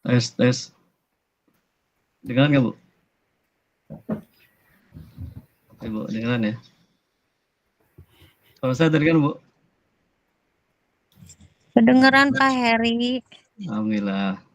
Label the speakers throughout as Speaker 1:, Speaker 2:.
Speaker 1: Tes. Dengaran nggak, Bu? Ibu, dengaran ya? Kalau saya dengar, Bu.
Speaker 2: Kedengeran Pak Heri.
Speaker 1: Alhamdulillah.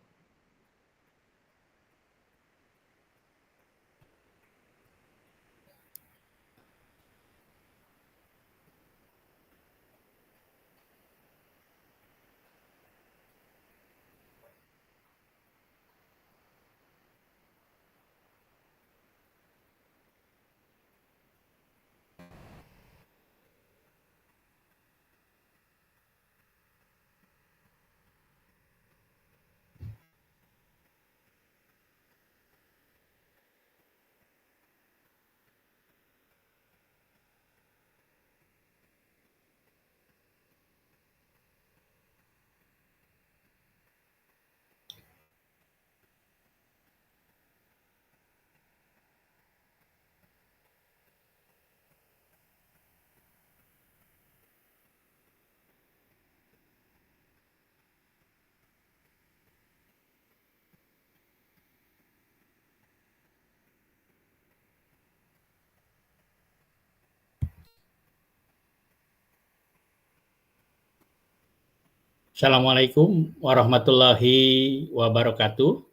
Speaker 3: Assalamualaikum warahmatullahi wabarakatuh.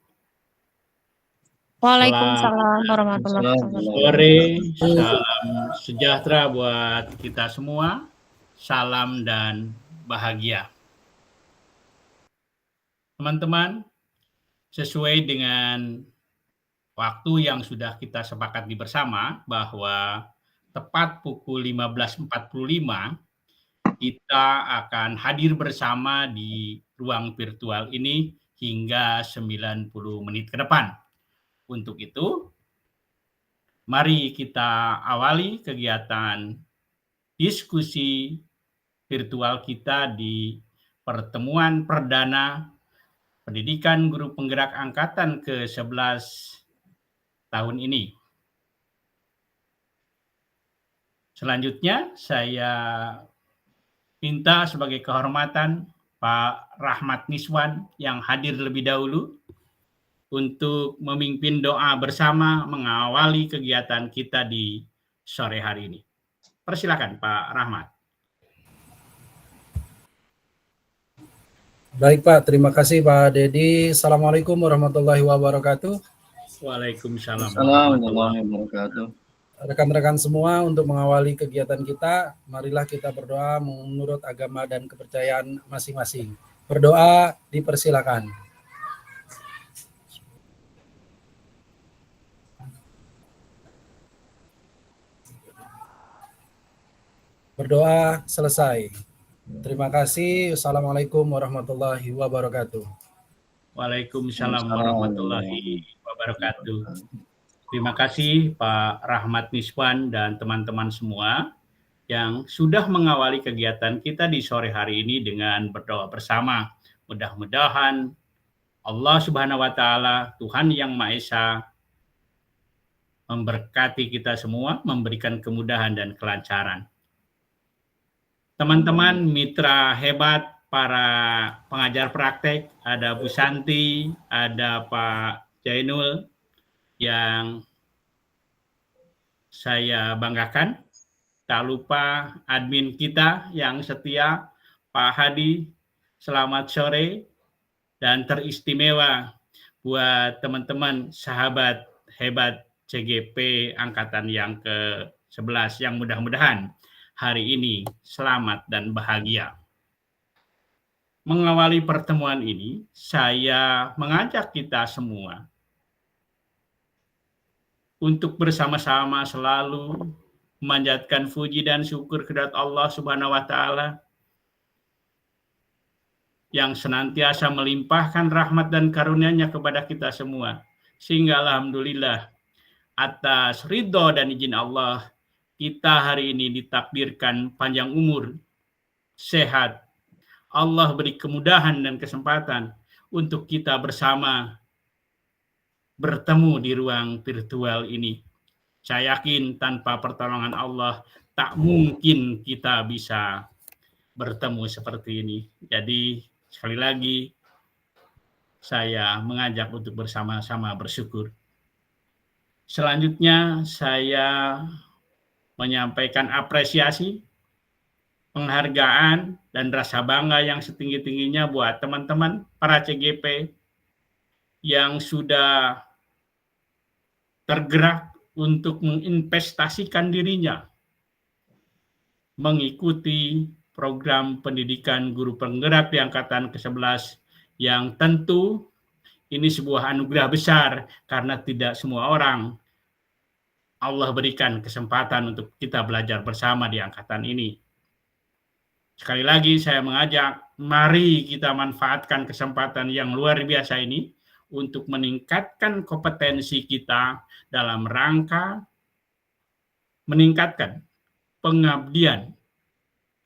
Speaker 2: Waalaikumsalam warahmatullahi wabarakatuh.
Speaker 3: Sore, salam sejahtera buat kita semua. Salam dan bahagia. Teman-teman, sesuai dengan waktu yang sudah kita sepakati bersama bahwa tepat pukul 15.45 kita akan hadir bersama di ruang virtual ini hingga 90 menit ke depan. Untuk itu, mari kita awali kegiatan diskusi virtual kita di pertemuan perdana Pendidikan Guru Penggerak Angkatan ke-11 tahun ini. Selanjutnya, saya minta sebagai kehormatan Pak Rahmat Niswan yang hadir lebih dahulu untuk memimpin doa bersama mengawali kegiatan kita di sore hari ini. Persilakan Pak Rahmat.
Speaker 4: Baik Pak, terima kasih Pak Dedi. Assalamualaikum warahmatullahi wabarakatuh.
Speaker 3: Waalaikumsalam
Speaker 1: warahmatullahi wabarakatuh.
Speaker 4: Rekan-rekan semua, untuk mengawali kegiatan kita, marilah kita berdoa menurut agama dan kepercayaan masing-masing. Berdoa dipersilakan. Berdoa selesai. Terima kasih. Assalamualaikum warahmatullahi wabarakatuh.
Speaker 3: Waalaikumsalam warahmatullahi wabarakatuh. Terima kasih Pak Rahmat Niswan dan teman-teman semua yang sudah mengawali kegiatan kita di sore hari ini dengan berdoa bersama. Mudah-mudahan Allah Subhanahu wa Ta'ala, Tuhan Yang Maha Esa, memberkati kita semua, memberikan kemudahan dan kelancaran. Teman-teman mitra hebat, para pengajar praktek, ada Bu Santi, ada Pak Jainul, yang saya banggakan. Tak lupa admin kita yang setia, Pak Hadi, selamat sore, dan teristimewa buat teman-teman sahabat hebat CGP Angkatan yang ke-11 yang mudah-mudahan hari ini selamat dan bahagia. Mengawali pertemuan ini, saya mengajak kita semua untuk bersama-sama selalu memanjatkan puji dan syukur kehadirat Allah Subhanahu wa Ta'ala yang senantiasa melimpahkan rahmat dan karunia-Nya kepada kita semua. Sehingga alhamdulillah atas ridho dan izin Allah, kita hari ini ditakdirkan panjang umur, sehat. Allah beri kemudahan dan kesempatan untuk kita bersama bertemu di ruang virtual ini. Saya yakin tanpa pertolongan Allah tak mungkin kita bisa bertemu seperti ini. Jadi sekali lagi saya mengajak untuk bersama-sama bersyukur. Selanjutnya saya menyampaikan apresiasi, penghargaan, dan rasa bangga yang setinggi-tingginya buat teman-teman para CGP yang sudah tergerak untuk menginvestasikan dirinya mengikuti program pendidikan guru penggerak di angkatan ke-11 yang tentu ini sebuah anugerah besar karena tidak semua orang Allah berikan kesempatan untuk kita belajar bersama di angkatan ini. Sekali lagi saya mengajak, mari kita manfaatkan kesempatan yang luar biasa ini untuk meningkatkan kompetensi kita dalam rangka meningkatkan pengabdian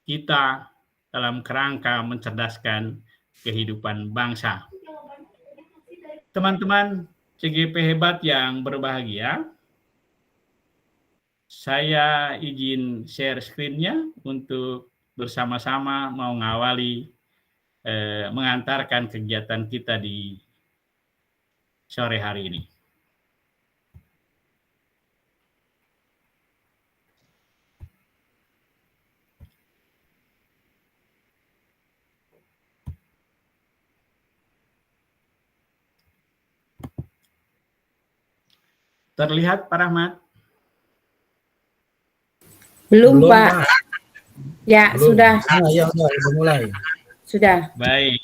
Speaker 3: kita dalam kerangka mencerdaskan kehidupan bangsa. Teman-teman CGP hebat yang berbahagia, saya izin share screen-nya untuk bersama-sama mau ngawali mengantarkan kegiatan kita di sore hari ini. Terlihat Pak Rahmat?
Speaker 5: Belum, Pak. Ya,
Speaker 4: Belum.
Speaker 5: sudah.
Speaker 4: Ya, udah mulai.
Speaker 5: Sudah.
Speaker 3: Baik,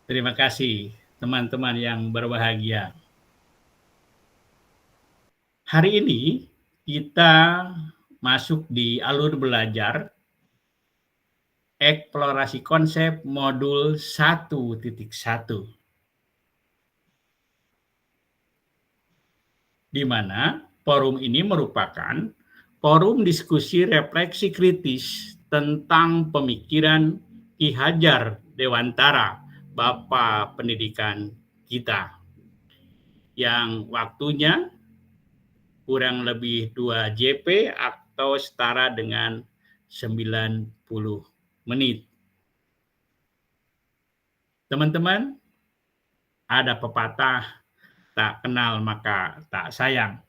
Speaker 3: terima kasih teman-teman yang berbahagia. Hari ini kita masuk di alur belajar eksplorasi konsep modul 1.1. Di mana forum ini merupakan forum diskusi refleksi kritis tentang pemikiran Ki Hajar Dewantara, Bapak Pendidikan kita, yang waktunya kurang lebih 2 JP atau setara dengan 90 menit. Teman-teman, ada pepatah, tak kenal maka tak sayang.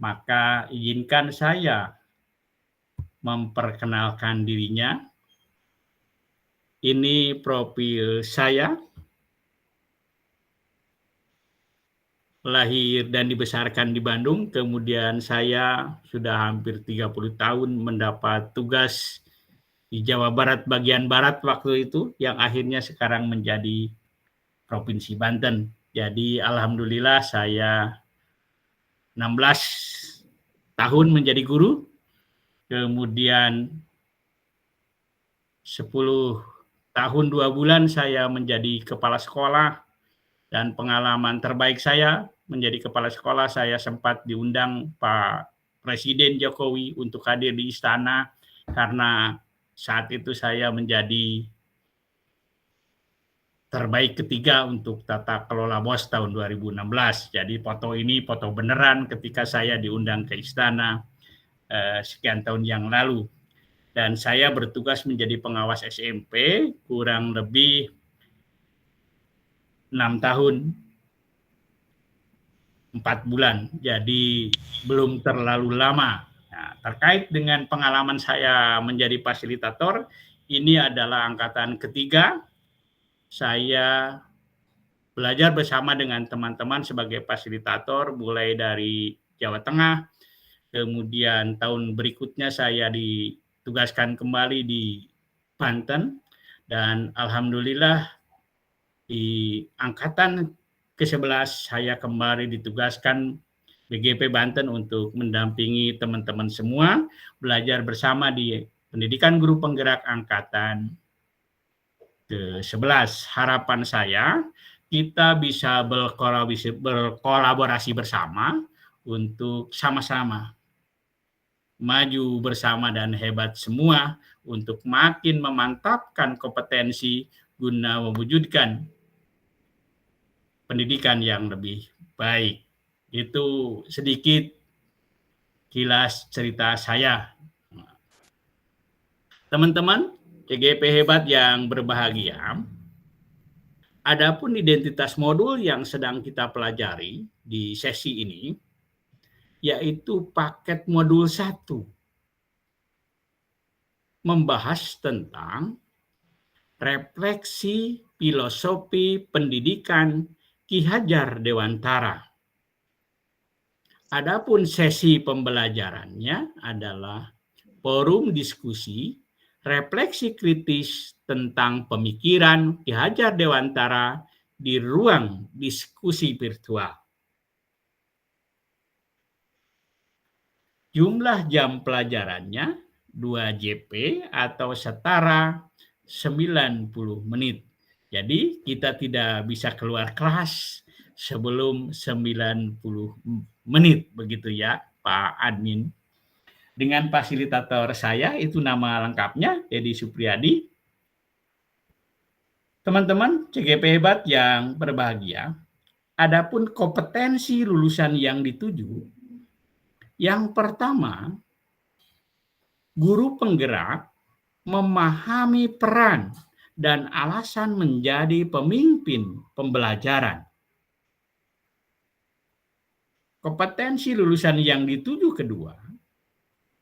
Speaker 3: Maka izinkan saya memperkenalkan dirinya. Ini profil saya. Lahir dan dibesarkan di Bandung, kemudian saya sudah hampir 30 tahun mendapat tugas di Jawa Barat bagian barat waktu itu, yang akhirnya sekarang menjadi Provinsi Banten. Jadi alhamdulillah saya 16 tahun menjadi guru, kemudian 10 tahun 2 bulan saya menjadi kepala sekolah, dan pengalaman terbaik saya menjadi kepala sekolah, saya sempat diundang Pak Presiden Jokowi untuk hadir di istana karena saat itu saya menjadi terbaik ketiga untuk tata kelola BOS tahun 2016. Jadi foto ini foto beneran ketika saya diundang ke istana sekian tahun yang lalu. Dan saya bertugas menjadi pengawas SMP kurang lebih 6 tahun 4 bulan. Jadi belum terlalu lama. Nah, terkait dengan pengalaman saya menjadi fasilitator, ini adalah angkatan ketiga. Saya belajar bersama dengan teman-teman sebagai fasilitator mulai dari Jawa Tengah, kemudian tahun berikutnya saya ditugaskan kembali di Banten, dan alhamdulillah di angkatan ke-11 saya kembali ditugaskan BGP Banten untuk mendampingi teman-teman semua belajar bersama di pendidikan guru penggerak angkatan ke-11. Harapan saya kita bisa berkolaborasi bersama untuk sama-sama maju bersama dan hebat semua untuk makin memantapkan kompetensi guna mewujudkan pendidikan yang lebih baik. Itu sedikit kilas cerita saya. Teman-teman CGP hebat yang berbahagia, Adapun identitas modul yang sedang kita pelajari di sesi ini, yaitu paket modul 1, membahas tentang refleksi filosofi pendidikan Ki Hajar Dewantara. Adapun sesi pembelajarannya adalah forum diskusi refleksi kritis tentang pemikiran Ki Hajar Dewantara di ruang diskusi virtual. Jumlah jam pelajarannya 2 JP atau setara 90 menit. Jadi kita tidak bisa keluar kelas sebelum 90 menit, begitu ya Pak Admin. Dengan fasilitator saya, itu nama lengkapnya, Edi Supriyadi. Teman-teman CGP hebat yang berbahagia, adapun kompetensi lulusan yang dituju, yang pertama, guru penggerak memahami peran dan alasan menjadi pemimpin pembelajaran. Kompetensi lulusan yang dituju kedua,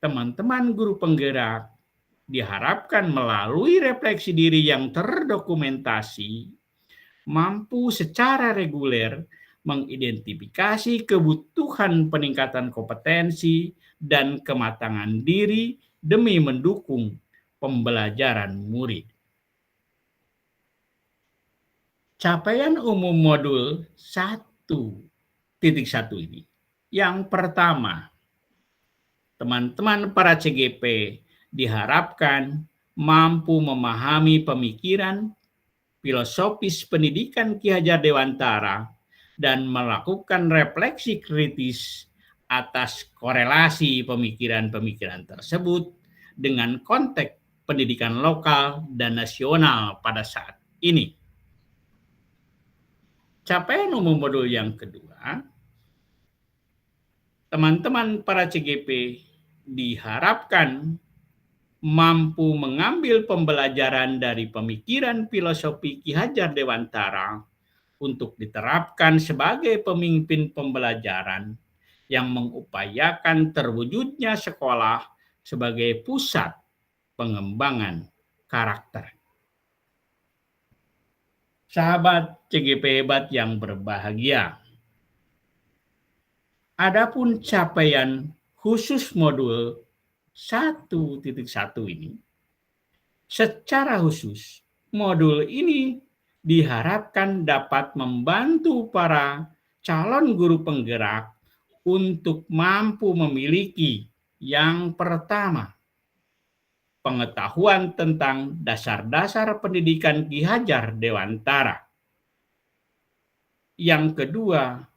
Speaker 3: teman-teman guru penggerak diharapkan melalui refleksi diri yang terdokumentasi, mampu secara reguler mengidentifikasi kebutuhan peningkatan kompetensi dan kematangan diri demi mendukung pembelajaran murid. Capaian umum modul 1.1 ini. Yang pertama, teman-teman para CGP diharapkan mampu memahami pemikiran filosofis pendidikan Ki Hajar Dewantara dan melakukan refleksi kritis atas korelasi pemikiran-pemikiran tersebut dengan konteks pendidikan lokal dan nasional pada saat ini. Capaian umum modul yang kedua, teman-teman para CGP diharapkan mampu mengambil pembelajaran dari pemikiran filosofi Ki Hajar Dewantara untuk diterapkan sebagai pemimpin pembelajaran yang mengupayakan terwujudnya sekolah sebagai pusat pengembangan karakter. Sahabat CGP hebat yang berbahagia, adapun capaian khusus modul 1.1 ini, secara khusus modul ini diharapkan dapat membantu para calon guru penggerak untuk mampu memiliki yang pertama, pengetahuan tentang dasar-dasar pendidikan Ki Hajar Dewantara. Yang kedua,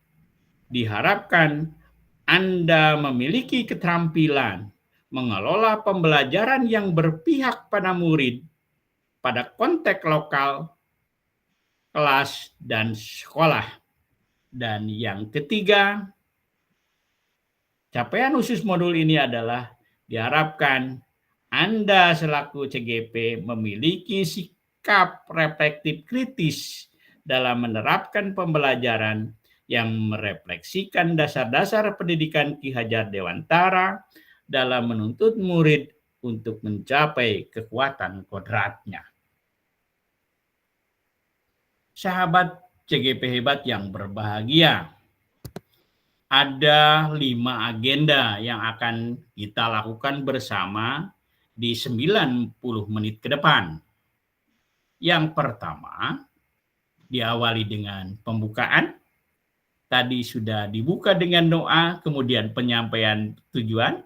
Speaker 3: diharapkan Anda memiliki keterampilan mengelola pembelajaran yang berpihak pada murid pada konteks lokal, kelas, dan sekolah. Dan yang ketiga, capaian khusus modul ini adalah diharapkan Anda selaku CGP memiliki sikap reflektif kritis dalam menerapkan pembelajaran yang merefleksikan dasar-dasar pendidikan Ki Hajar Dewantara dalam menuntut murid untuk mencapai kekuatan kodratnya. Sahabat CGP hebat yang berbahagia, ada 5 agenda yang akan kita lakukan bersama di 90 menit ke depan. Yang pertama, diawali dengan pembukaan. Tadi sudah dibuka dengan doa, kemudian penyampaian tujuan.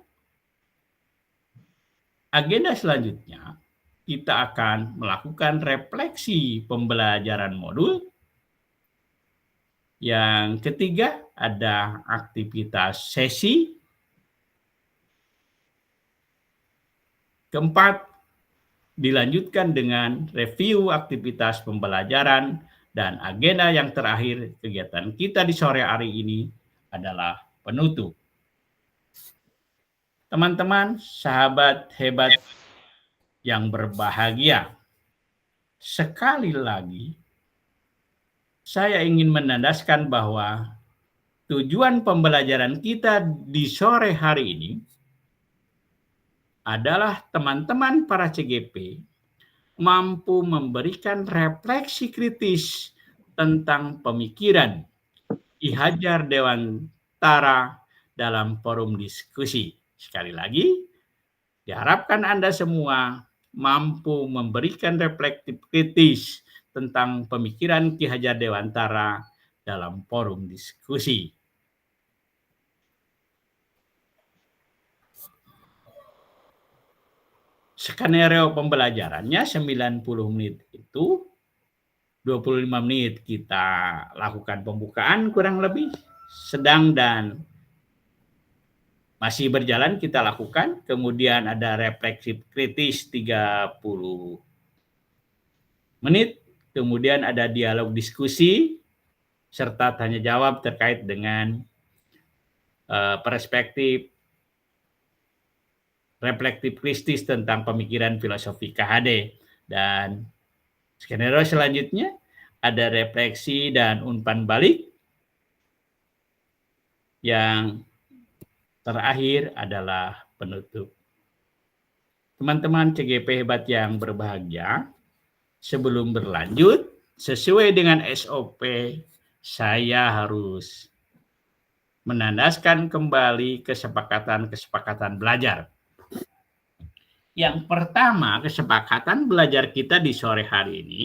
Speaker 3: Agenda selanjutnya, kita akan melakukan refleksi pembelajaran modul. Yang ketiga, ada aktivitas sesi. Keempat, dilanjutkan dengan review aktivitas pembelajaran. Dan agenda yang terakhir, kegiatan kita di sore hari ini adalah penutup. Teman-teman, sahabat hebat yang berbahagia, sekali lagi saya ingin menandaskan bahwa tujuan pembelajaran kita di sore hari ini adalah teman-teman para CGP mampu memberikan refleksi kritis tentang pemikiran Ki Hajar Dewantara dalam forum diskusi. Sekali lagi, diharapkan Anda semua mampu memberikan refleksi kritis tentang pemikiran Ki Hajar Dewantara dalam forum diskusi. Skenario pembelajarannya 90 menit itu 25 menit kita lakukan pembukaan kurang lebih, sedang dan masih berjalan kita lakukan, kemudian ada refleksi kritis 30 menit, kemudian ada dialog diskusi, serta tanya jawab terkait dengan perspektif reflektif kritis tentang pemikiran filosofi KHD. Dan skenario selanjutnya ada refleksi dan umpan balik. Yang terakhir adalah penutup. Teman-teman CGP hebat yang berbahagia, sebelum berlanjut, sesuai dengan SOP, saya harus menandaskan kembali kesepakatan belajar. Yang pertama, kesepakatan belajar kita di sore hari ini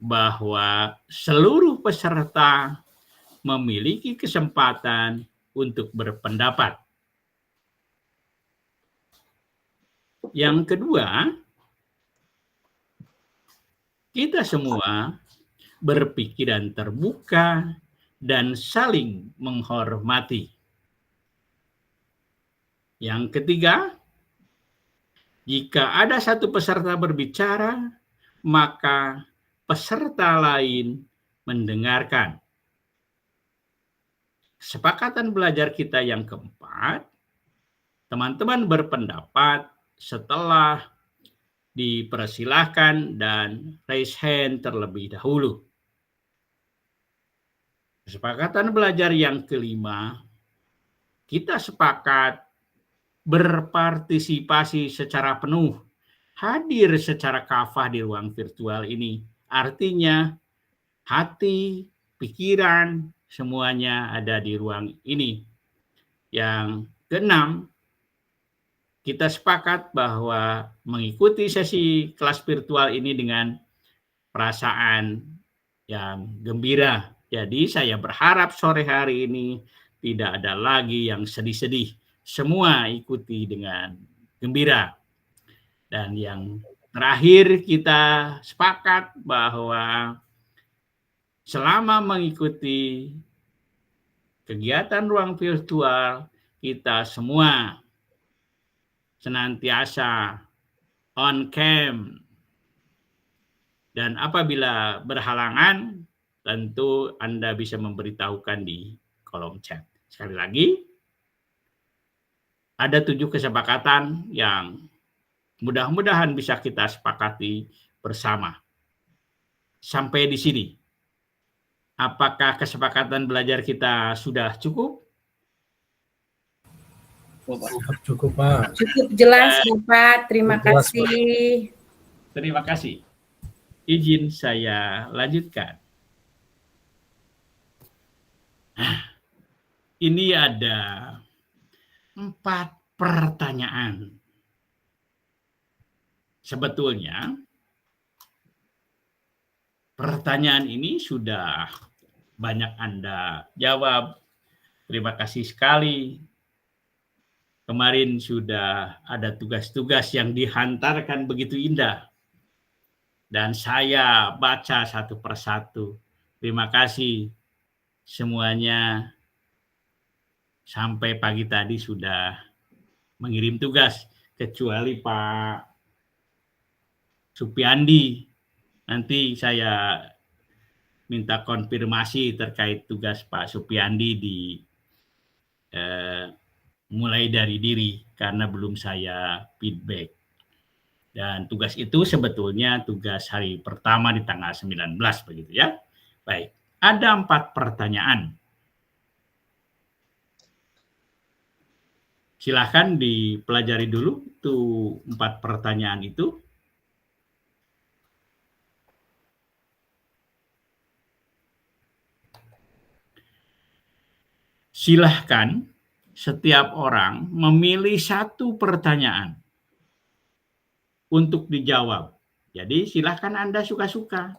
Speaker 3: bahwa seluruh peserta memiliki kesempatan untuk berpendapat. Yang kedua, kita semua berpikiran terbuka dan saling menghormati. Yang ketiga, jika ada satu peserta berbicara, maka peserta lain mendengarkan. Kesepakatan belajar kita yang keempat, teman-teman berpendapat setelah dipersilahkan dan raise hand terlebih dahulu. Kesepakatan belajar yang kelima, kita sepakat berpartisipasi secara penuh, hadir secara kafah di ruang virtual ini. Artinya hati, pikiran, semuanya ada di ruang ini. Yang keenam, kita sepakat bahwa mengikuti sesi kelas virtual ini dengan perasaan yang gembira. Jadi saya berharap sore hari ini tidak ada lagi yang sedih-sedih. Semua ikuti dengan gembira. Dan yang terakhir kita sepakat bahwa selama mengikuti kegiatan ruang virtual, kita semua senantiasa on cam. Dan apabila berhalangan, tentu Anda bisa memberitahukan di kolom chat. Sekali lagi, ada 7 kesepakatan yang mudah-mudahan bisa kita sepakati bersama. Sampai di sini. Apakah kesepakatan belajar kita sudah cukup?
Speaker 4: Cukup, Pak.
Speaker 5: Cukup jelas, Bapak. Terima
Speaker 4: Jelas,
Speaker 5: kasih.
Speaker 3: Terima kasih. Izin saya lanjutkan. Ini ada 4 pertanyaan. Sebetulnya pertanyaan ini sudah banyak Anda jawab. Terima kasih sekali. Kemarin sudah ada tugas-tugas yang dihantarkan begitu indah. Dan saya baca satu persatu. Terima kasih semuanya. Sampai pagi tadi sudah mengirim tugas. Kecuali Pak Supiandi. Nanti saya minta konfirmasi terkait tugas Pak Supiandi mulai dari diri karena belum saya feedback. Dan tugas itu sebetulnya tugas hari pertama di tanggal 19 begitu ya. Baik, ada 4 pertanyaan. Silahkan dipelajari dulu tuh 4 pertanyaan itu. Silahkan setiap orang memilih 1 pertanyaan untuk dijawab. Jadi silahkan Anda suka-suka.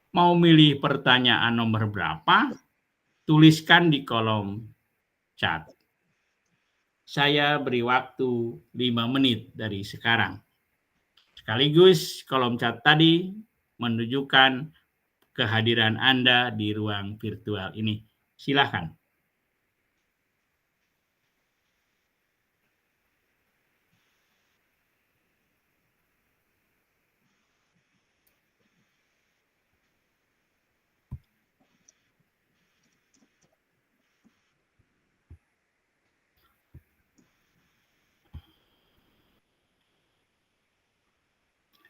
Speaker 3: Mau milih pertanyaan nomor berapa, tuliskan di kolom chat. Saya beri waktu 5 menit dari sekarang. Sekaligus kolom chat tadi menunjukkan kehadiran Anda di ruang virtual ini. Silakan.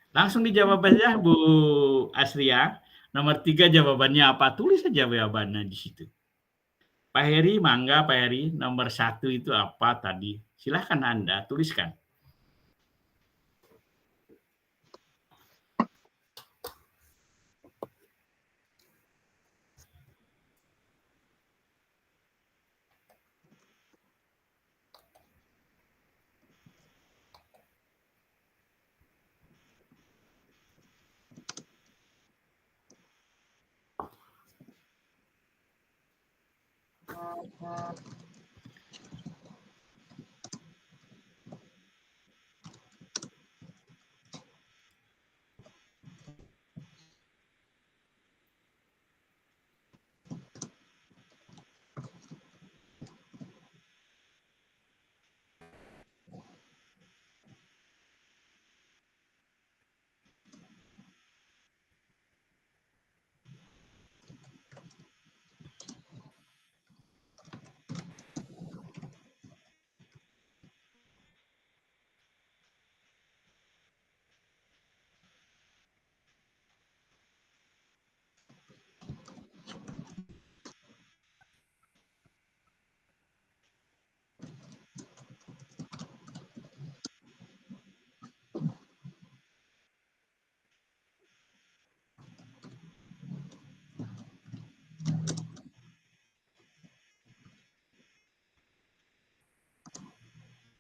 Speaker 3: Langsung dijawab aja Bu Asria. Nomor 3 jawabannya apa? Tulis saja jawabannya di situ. Pak Heri, mangga Pak Heri. Nomor 1 itu apa tadi? Silahkan Anda tuliskan.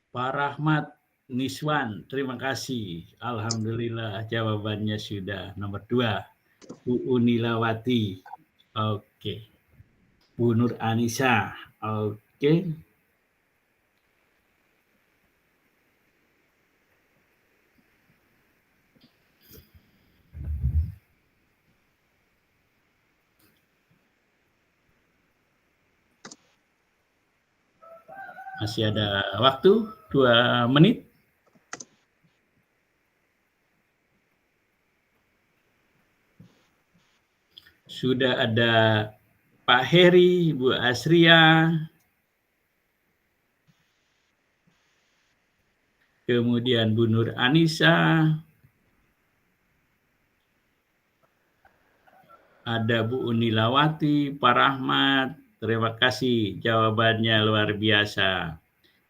Speaker 3: Pak Rahmat Niswan, terima kasih. Alhamdulillah jawabannya sudah nomor 2. Bu Unilawati. Oke. Bu Nur Anissa. Oke. Masih ada waktu 2 menit. Sudah ada Pak Heri, Bu Asria, kemudian Bu Nur Anissa, ada Bu Unilawati, Pak Rahmat, terima kasih jawabannya luar biasa.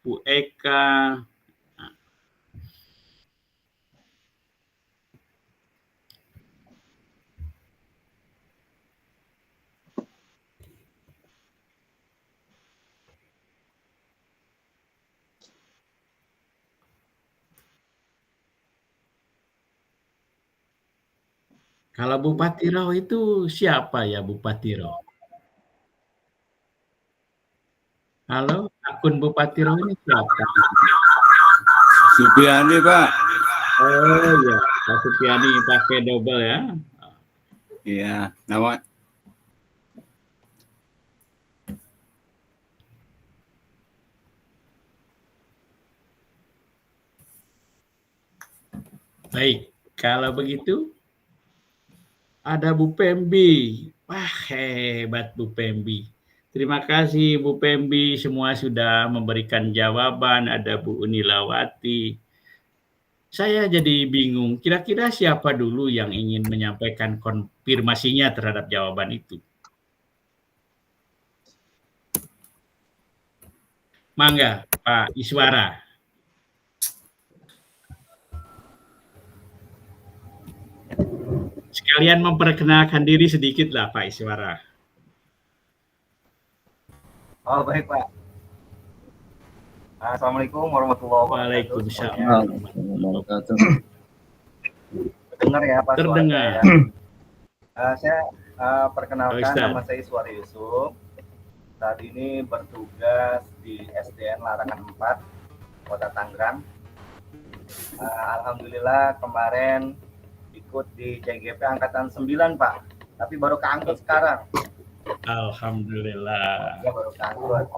Speaker 3: Bu Eka, kalau Bupati Riau itu siapa ya Bupati Riau? Halo, akun Bupati Riau ini siapa?
Speaker 6: Supiani, Pak.
Speaker 3: Oh ya, Pak Supiani pakai double ya.
Speaker 6: Iya, nama.
Speaker 3: Baik, kalau begitu ada Bu Pembi. Wah, hebat Bu Pembi. Terima kasih Bu Pembi, semua sudah memberikan jawaban. Ada Bu Unilawati, Saya jadi bingung, kira-kira siapa dulu yang ingin menyampaikan konfirmasinya terhadap jawaban itu? Mangga, Pak Iswara. Sekalian memperkenalkan diri sedikit lah Pak Iswara.
Speaker 7: Oh baik Pak. Assalamualaikum warahmatullahi wabarakatuh.
Speaker 3: Waalaikumsalam.
Speaker 1: Warahmatullahi wabarakatuh.
Speaker 7: Terdengar ya Pak?
Speaker 3: Terdengar.
Speaker 7: Saya perkenalkan,
Speaker 3: Ustaz.
Speaker 7: nama saya Iswara Yusuf. Saat ini bertugas di SDN Larangan 4, Kota Tangerang. Alhamdulillah kemarin ikut di CGP angkatan 9 Pak, tapi baru keangkut sekarang.
Speaker 3: Alhamdulillah.
Speaker 7: Ya baru keangkut.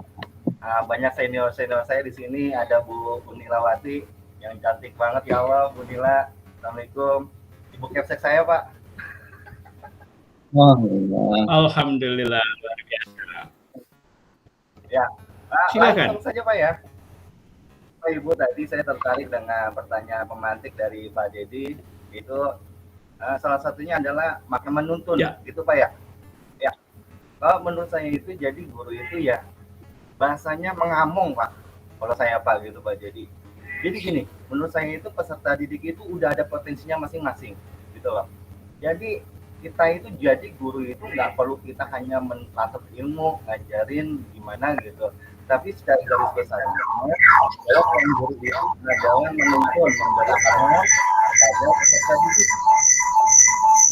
Speaker 7: Banyak senior saya di sini, ada Bu Unilawati yang cantik banget ya Allah. Bu Nila, Assalamualaikum. Ibu kepsek saya Pak.
Speaker 1: Alhamdulillah.
Speaker 3: Alhamdulillah luar biasa.
Speaker 7: Ya,
Speaker 3: Silakan.
Speaker 7: langsung saja Pak ya. Pak Ibu, tadi saya tertarik dengan pertanyaan pemantik dari Pak Dedi. Itu salah satunya adalah makna menuntun,
Speaker 3: Ya.
Speaker 7: gitu Pak ya. Ya, kalau menurut saya itu jadi guru itu ya bahasanya mengamong Pak. Kalau saya Pak gitu Pak Dedi. Jadi gini, menurut saya itu peserta didik itu udah ada potensinya masing-masing, gitu loh. Jadi kita itu jadi guru itu nggak perlu kita hanya mencatat ilmu, ngajarin gimana gitu. Tapi secara garis besarnya, adalah peran guru itu adalah menuntun, memberi arahan pada peserta didik.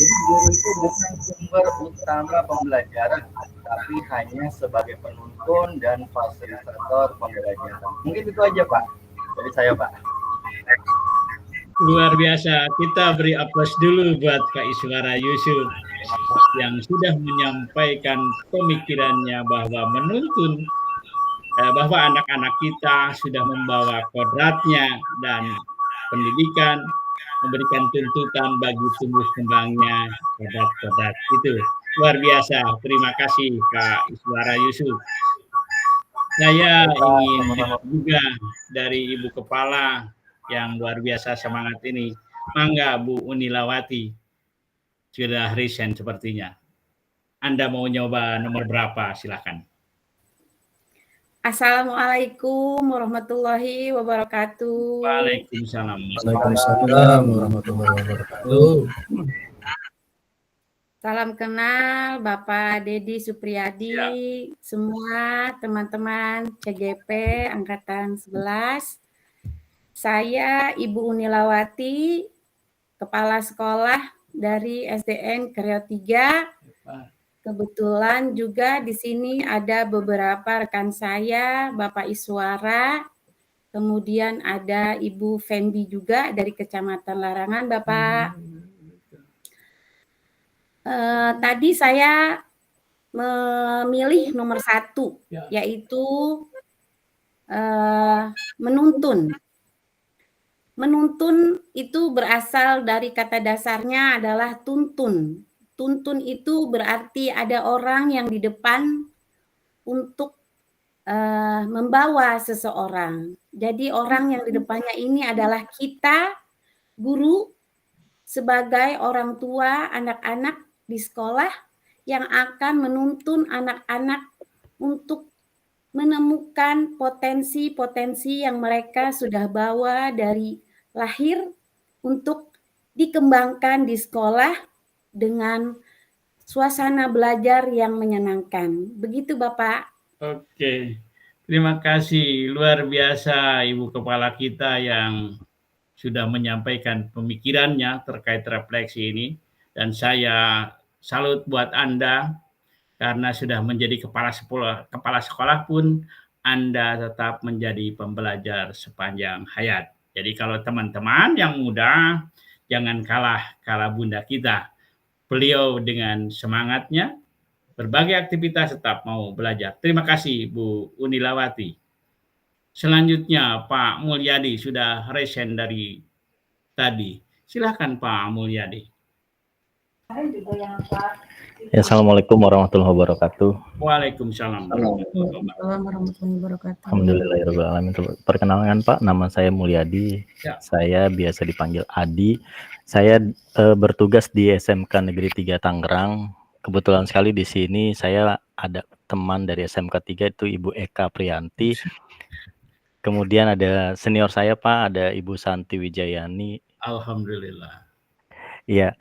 Speaker 7: Jadi guru itu bukan sumber utama pembelajaran, tapi hanya sebagai penuntun dan fasilitator pembelajaran. Mungkin itu aja Pak, dari saya Pak.
Speaker 3: Luar biasa. Kita beri aplaus dulu buat Pak Iswara Yusuf yang sudah menyampaikan pemikirannya bahwa menuntun, bahwa anak-anak kita sudah membawa kodratnya dan pendidikan, memberikan tuntutan bagi tumbuh kembangnya kodrat-kodrat itu. Luar biasa. Terima kasih Pak Iswara Yusuf. Saya ingin juga dari Ibu Kepala yang luar biasa semangat ini. Mangga Bu Unilawati, sudah resign sepertinya. Anda mau nyoba nomor berapa? Silakan.
Speaker 5: Assalamualaikum warahmatullahi wabarakatuh.
Speaker 3: Waalaikumsalam.
Speaker 4: Waalaikumsalam warahmatullahi wabarakatuh.
Speaker 5: Salam kenal Bapak Dedi Supriyadi,
Speaker 3: Ya.
Speaker 5: semua teman-teman CGP Angkatan 11. Saya Ibu Unilawati, Kepala Sekolah dari SDN Kreo 3. Kebetulan juga di sini ada beberapa rekan saya, Bapak Iswara, kemudian ada Ibu Fendi juga dari Kecamatan Larangan, Bapak. Tadi saya memilih nomor 1, yaitu menuntun. Menuntun itu berasal dari kata dasarnya adalah tuntun. Tuntun itu berarti ada orang yang di depan untuk membawa seseorang. Jadi orang yang di depannya ini adalah kita, guru, sebagai orang tua anak-anak di sekolah yang akan menuntun anak-anak untuk menemukan potensi-potensi yang mereka sudah bawa dari lahir untuk dikembangkan di sekolah dengan suasana belajar yang menyenangkan. Begitu Bapak.
Speaker 3: Oke. Terima kasih. Luar biasa Ibu Kepala kita yang sudah menyampaikan pemikirannya terkait refleksi ini. Dan saya salut buat Anda karena sudah menjadi kepala sekolah pun Anda tetap menjadi pembelajar sepanjang hayat. Jadi kalau teman-teman yang muda, jangan kalah bunda kita. Beliau dengan semangatnya, berbagai aktivitas tetap mau belajar. Terima kasih Bu Unilawati. Selanjutnya Pak Mulyadi sudah resign dari tadi. Silakan Pak Mulyadi.
Speaker 8: Ya, Assalamualaikum warahmatullahi wabarakatuh.
Speaker 3: Waalaikumsalam warahmatullahi wabarakatuh.
Speaker 2: Assalamualaikum warahmatullahi wabarakatuh.
Speaker 8: Alhamdulillahirrahmanirrahim. Perkenalkan Pak, nama saya Mulyadi.
Speaker 3: Ya.
Speaker 8: Saya biasa dipanggil Adi. Saya bertugas di SMK Negeri 3 Tangerang. Kebetulan sekali di sini saya ada teman dari SMK 3 itu Ibu Eka Priyanti. Kemudian ada senior saya Pak, ada Ibu Santi Wijayani.
Speaker 3: Alhamdulillah.
Speaker 8: Iya,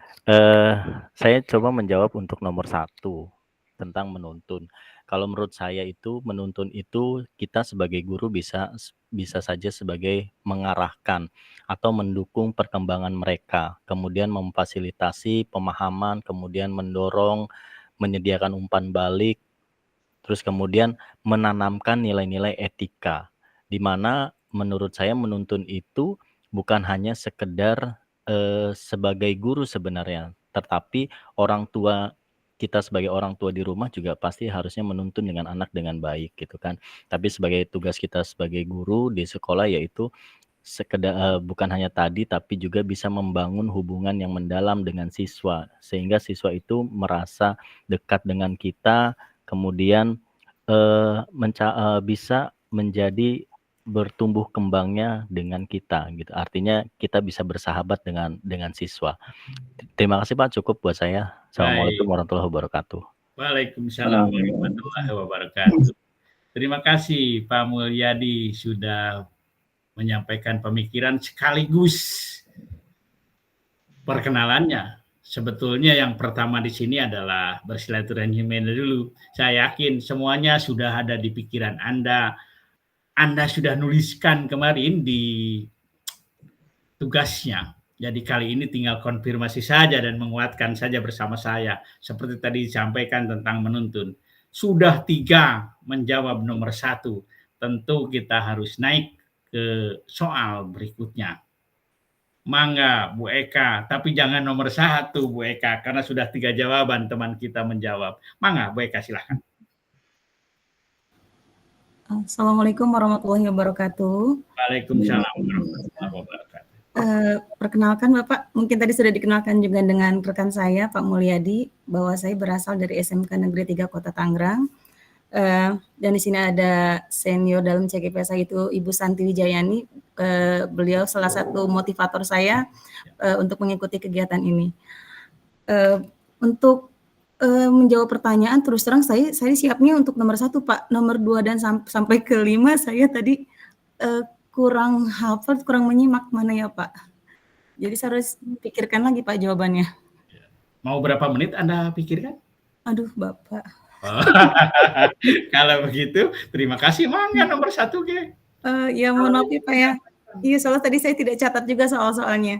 Speaker 8: saya coba menjawab untuk nomor 1 tentang menuntun. Kalau menurut saya itu menuntun itu kita sebagai guru bisa saja sebagai mengarahkan atau mendukung perkembangan mereka, kemudian memfasilitasi pemahaman, kemudian mendorong, menyediakan umpan balik, terus kemudian menanamkan nilai-nilai etika, di mana menurut saya menuntun itu bukan hanya sekedar sebagai guru sebenarnya, tetapi orang tua kita sebagai orang tua di rumah juga pasti harusnya menuntun dengan anak dengan baik gitu kan. Tapi sebagai tugas kita sebagai guru di sekolah yaitu sekedar bukan hanya tadi tapi juga bisa membangun hubungan yang mendalam dengan siswa sehingga siswa itu merasa dekat dengan kita, kemudian bisa menjadi bertumbuh kembangnya dengan kita gitu. Artinya kita bisa bersahabat dengan siswa. Terima kasih Pak, cukup buat saya. Assalamualaikum warahmatullahi wabarakatuh.
Speaker 3: Waalaikumsalam warahmatullahi wabarakatuh. Terima kasih Pak Mulyadi sudah menyampaikan pemikiran sekaligus perkenalannya. Sebetulnya yang pertama di sini adalah bersilaturahmi dulu. Saya yakin semuanya sudah ada di pikiran Anda. Anda sudah nuliskan kemarin di tugasnya. Jadi kali ini tinggal konfirmasi saja dan menguatkan saja bersama saya. Seperti tadi disampaikan tentang menuntun. Sudah 3 menjawab nomor 1. Tentu kita harus naik ke soal berikutnya. Mangga Bu Eka, tapi jangan nomor 1 Bu Eka, karena sudah 3 jawaban teman kita menjawab. Mangga Bu Eka, silahkan.
Speaker 2: Assalamualaikum warahmatullahi wabarakatuh.
Speaker 3: Waalaikumsalam warahmatullahi wabarakatuh.
Speaker 2: Perkenalkan Bapak, mungkin tadi sudah dikenalkan juga dengan rekan saya Pak Mulyadi bahwa saya berasal dari SMK Negeri 3 Kota Tangerang. Dan di sini ada senior dalam CGP saya itu Ibu Santi Wijayani. Beliau salah satu motivator saya untuk mengikuti kegiatan ini. Untuk menjawab pertanyaan terus terang saya siapnya untuk nomor 1 Pak, nomor 2 dan sampai ke 5 saya tadi kurang hafal, kurang menyimak mana ya Pak. Jadi saya harus pikirkan lagi Pak jawabannya.
Speaker 3: Mau berapa menit Anda pikirkan?
Speaker 2: Aduh Bapak.
Speaker 3: Kalau begitu terima kasih, mangga nomor 1 Ge.
Speaker 2: Ya mohon maaf ya Pak ya. Iya soalnya tadi saya tidak catat juga soal-soalnya.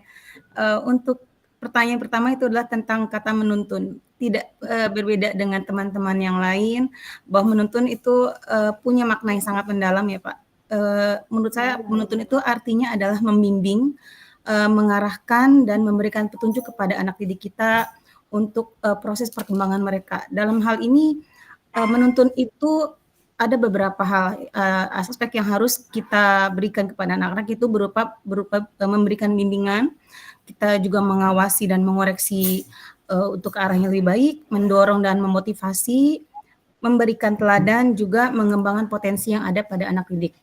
Speaker 2: Untuk pertanyaan pertama itu adalah tentang kata menuntun. Tidak berbeda dengan teman-teman yang lain, bahwa menuntun itu punya makna yang sangat mendalam ya Pak. Menurut saya menuntun itu artinya adalah membimbing, mengarahkan dan memberikan petunjuk kepada anak didik kita untuk proses perkembangan mereka. Dalam hal ini menuntun itu ada beberapa hal aspek yang harus kita berikan kepada anak-anak itu berupa memberikan bimbingan. Kita juga mengawasi dan mengoreksi untuk ke arah yang lebih baik, mendorong dan memotivasi, memberikan teladan, juga mengembangkan potensi yang ada pada anak didik.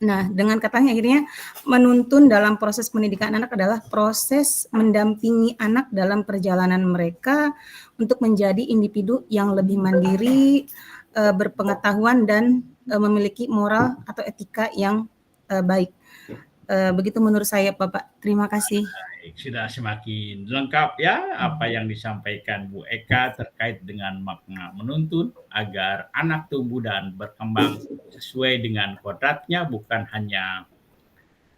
Speaker 2: Nah, dengan katanya akhirnya menuntun dalam proses pendidikan anak adalah proses mendampingi anak dalam perjalanan mereka untuk menjadi individu yang lebih mandiri, berpengetahuan dan memiliki moral atau etika yang baik. Begitu menurut saya Bapak. Terima kasih.
Speaker 3: Sudah semakin lengkap ya apa yang disampaikan Bu Eka terkait dengan makna menuntun agar anak tumbuh dan berkembang sesuai dengan kodratnya, bukan hanya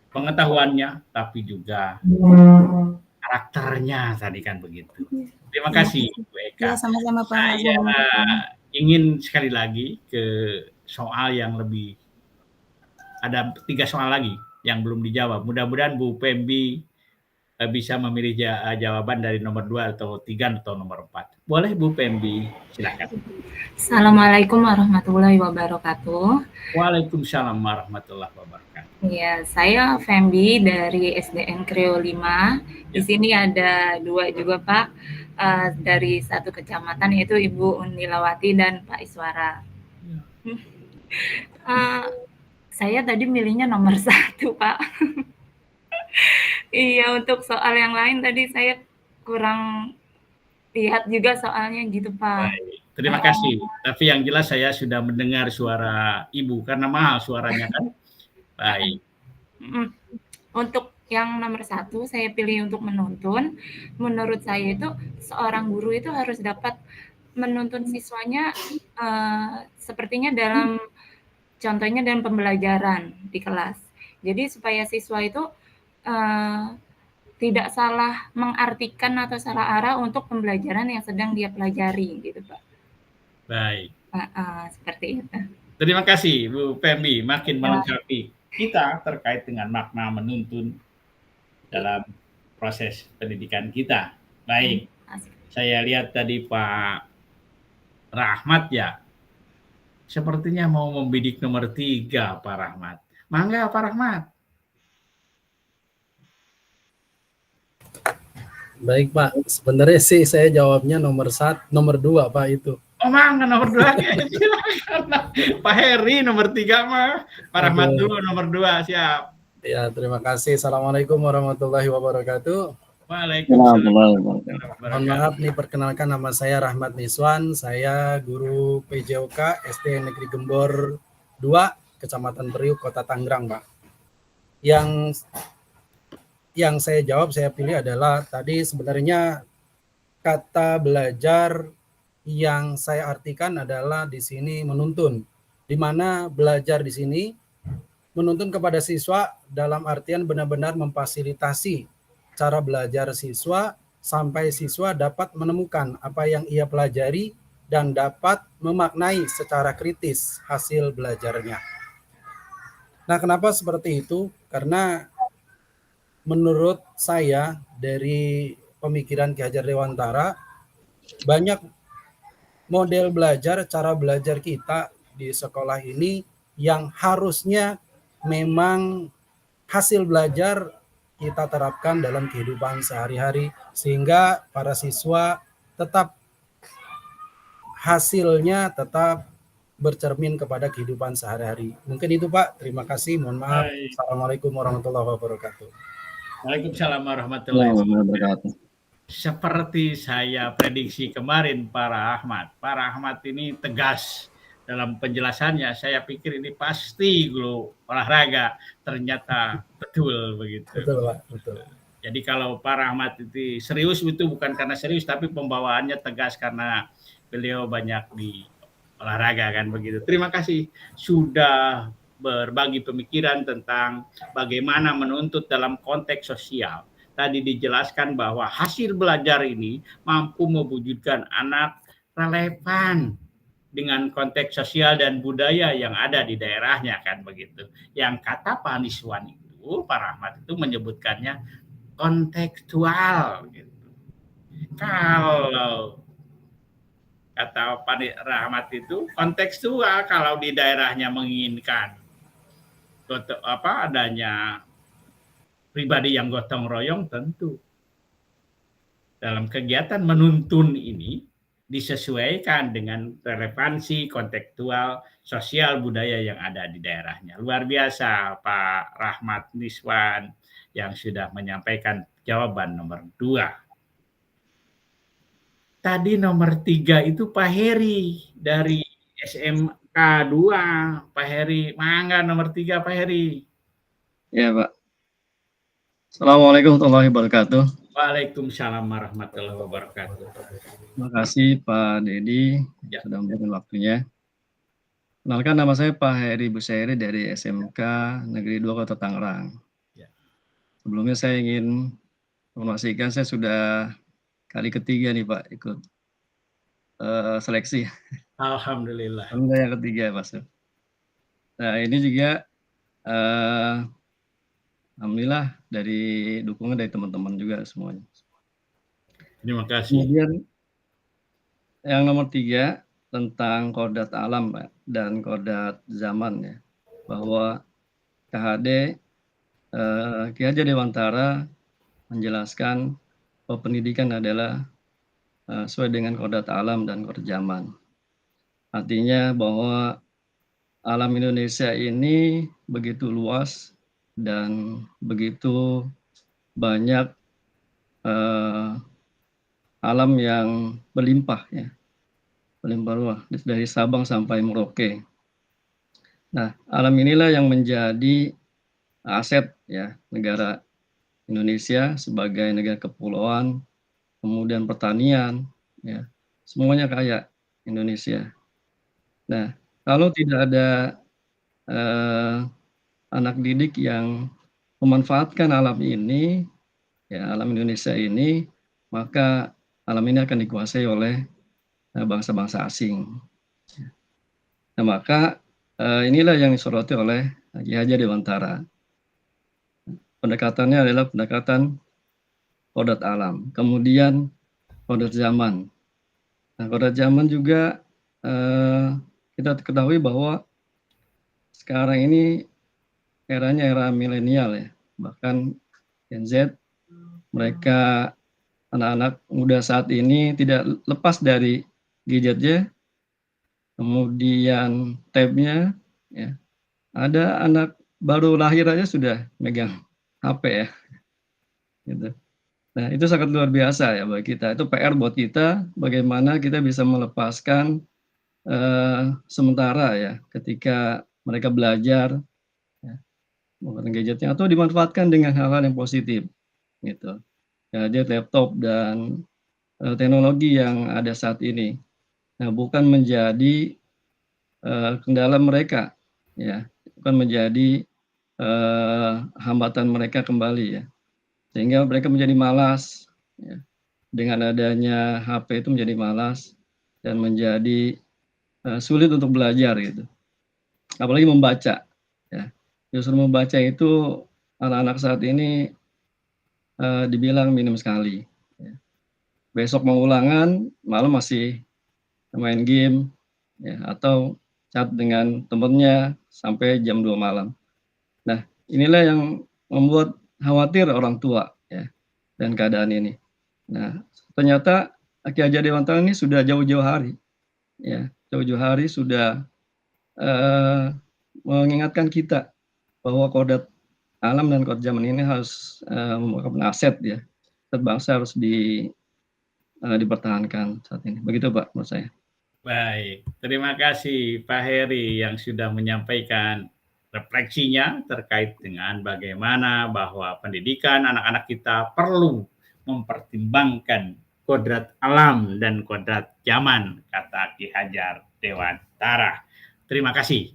Speaker 3: pengetahuannya tapi juga karakternya tadi kan begitu. Terima kasih Bu Eka.
Speaker 2: Ya, sama-sama Pak.
Speaker 3: Saya ingin sekali lagi ke soal yang lebih, ada 3 soal lagi yang belum dijawab. Mudah-mudahan Bu Pembi bisa memilih jawaban dari nomor 2 atau 3 atau nomor 4. Boleh Bu Pembi, silakan.
Speaker 9: Assalamualaikum warahmatullahi wabarakatuh.
Speaker 3: Waalaikumsalam warahmatullahi wabarakatuh.
Speaker 9: Ya, saya Fembi dari SDN Kreo 5. Di sini ada 2 juga Pak. dari satu kecamatan, yaitu Ibu Unilawati dan Pak Iswara. Saya tadi milihnya nomor 1, Pak. Iya, untuk soal yang lain tadi saya kurang lihat juga soalnya gitu, Pak.
Speaker 3: Baik, terima kasih. Tapi yang jelas saya sudah mendengar suara Ibu karena mahal suaranya kan. Baik.
Speaker 9: Untuk yang nomor 1 saya pilih untuk menuntun. Menurut saya itu seorang guru itu harus dapat menuntun siswanya sepertinya dalam contohnya dalam pembelajaran di kelas. Jadi supaya siswa itu tidak salah mengartikan atau salah arah untuk pembelajaran yang sedang dia pelajari gitu, Pak.
Speaker 3: Baik.
Speaker 9: Seperti itu.
Speaker 3: Terima kasih Bu Pembi, makin melengkapi kita terkait dengan makna menuntun dalam proses pendidikan kita. Baik, saya lihat tadi Pak Rahmat ya, sepertinya mau membidik nomor 3 Pak Rahmat. Mangga Pak Rahmat.
Speaker 4: Baik Pak, sebenarnya sih saya jawabnya nomor 2 Pak itu.
Speaker 3: Oh mangga nomor 2 silakan. Pak Heri nomor 3 mah. Pak Rahmat dulu nomor 2, siap.
Speaker 4: Ya, terima kasih. Assalamualaikum warahmatullahi wabarakatuh.
Speaker 3: Waalaikumsalam.
Speaker 4: Mohon maaf nih, perkenalkan nama saya Rahmat Niswan. Saya guru PJOK SD Negeri Gembor 2, Kecamatan Priuk, Kota Tangerang, Pak. Yang saya jawab, saya pilih adalah tadi sebenarnya kata belajar yang saya artikan adalah di sini menuntun, di mana belajar di sini menuntun kepada siswa dalam artian benar-benar memfasilitasi cara belajar siswa sampai siswa dapat menemukan apa yang ia pelajari dan dapat memaknai secara kritis hasil belajarnya. Nah, kenapa seperti itu? Karena menurut saya dari pemikiran Ki Hajar Dewantara, banyak model belajar, cara belajar kita di sekolah ini yang harusnya memang hasil belajar kita terapkan dalam kehidupan sehari-hari sehingga para siswa tetap hasilnya tetap bercermin kepada kehidupan sehari-hari. Mungkin itu Pak, terima kasih, mohon maaf. Assalamualaikum warahmatullahi wabarakatuh.
Speaker 3: Waalaikumsalam warahmatullahi wabarakatuh. Seperti saya prediksi kemarin Pak Rahmat ini tegas dalam penjelasannya. Saya pikir ini pasti guru olahraga, ternyata betul begitu.
Speaker 4: Betul Pak, betul.
Speaker 3: Jadi kalau Pak Rahmat itu serius, itu bukan karena serius, tapi pembawaannya tegas karena beliau banyak di olahraga kan begitu. Terima kasih sudah berbagi pemikiran tentang bagaimana menuntut dalam konteks sosial. Tadi dijelaskan bahwa hasil belajar ini mampu mewujudkan anak relevan dengan konteks sosial dan budaya yang ada di daerahnya kan begitu. Yang kata Pak Niswan itu, Pak Rahmat itu menyebutkannya kontekstual gitu. Kalau kata Pak Rahmat itu kontekstual, kalau di daerahnya menginginkan adanya pribadi yang gotong royong, tentu dalam kegiatan menuntun ini disesuaikan dengan relevansi kontekstual sosial budaya yang ada di daerahnya. Luar biasa Pak Rahmat Niswan yang sudah menyampaikan jawaban nomor 2. Tadi nomor 3 itu Pak Heri dari SMK 2. Pak Heri, mangga nomor 3 Pak Heri.
Speaker 1: Ya Pak. Assalamualaikum warahmatullahi wabarakatuh.
Speaker 3: Waalaikumsalam warahmatullahi wabarakatuh.
Speaker 1: Terima kasih Pak Dedi sudah memberikan waktunya. Kenalkan, nama saya Pak Heri Busairi dari SMK Negeri 2 Kota Tangerang. Sebelumnya saya ingin informasikan saya sudah kali ketiga nih Pak ikut seleksi.
Speaker 3: Alhamdulillah.
Speaker 1: Alhamdulillah yang ketiga Pak. Nah ini juga alhamdulillah dari dukungan dari teman-teman juga semuanya.
Speaker 3: Terima kasih.
Speaker 1: Kemudian yang nomor 3 tentang kodat alam Pak, dan kodat zaman ya, bahwa KHD Ki Hajar Dewantara menjelaskan bahwa pendidikan adalah sesuai dengan kodrat alam dan kodrat zaman. Artinya bahwa alam Indonesia ini begitu luas dan begitu banyak alam yang berlimpah ya, berlimpah ruah dari Sabang sampai Merauke. Nah, alam inilah yang menjadi aset ya negara Indonesia sebagai negara kepulauan, kemudian pertanian, ya semuanya kaya Indonesia. Nah, kalau tidak ada anak didik yang memanfaatkan alam ini, ya alam Indonesia ini, maka alam ini akan dikuasai oleh bangsa-bangsa asing. Nah, maka inilah yang disoroti oleh Ki Hajar Dewantara. Pendekatannya adalah pendekatan kodrat alam, kemudian kodrat zaman. Nah, kodrat zaman juga kita ketahui bahwa sekarang ini eranya era milenial ya, bahkan Gen Z, mereka anak-anak muda saat ini tidak lepas dari gadgetnya, kemudian tabnya, ya. Ada anak baru lahir aja sudah megang HP ya, gitu. Nah itu sangat luar biasa ya bagi kita. Itu PR buat kita, bagaimana kita bisa melepaskan sementara ya, ketika mereka belajar, ya, menggunakan gadgetnya atau dimanfaatkan dengan hal-hal yang positif, gitu. Gadget, laptop dan teknologi yang ada saat ini. Nah bukan menjadi kendala mereka, ya, bukan menjadi hambatan mereka kembali ya, sehingga mereka menjadi malas ya. Dengan adanya HP itu menjadi malas dan menjadi sulit untuk belajar gitu, apalagi membaca ya. Justru membaca itu anak-anak saat ini dibilang minim sekali ya. Besok mau ulangan malam masih main game ya, atau chat dengan temennya sampai jam 2 malam. Nah, inilah yang membuat khawatir orang tua ya dan keadaan ini. Nah, ternyata Ki Hajar Dewantara ini sudah jauh-jauh hari ya, jauh-jauh hari sudah mengingatkan kita bahwa kodrat alam dan kodrat zaman ini harus merupakan aset ya. Bangsa harus dipertahankan saat ini. Begitu Pak menurut saya.
Speaker 3: Baik, terima kasih Pak Heri yang sudah menyampaikan refleksinya terkait dengan bagaimana bahwa pendidikan anak-anak kita perlu mempertimbangkan kodrat alam dan kodrat zaman, kata Ki Hajar Dewantara. Terima kasih.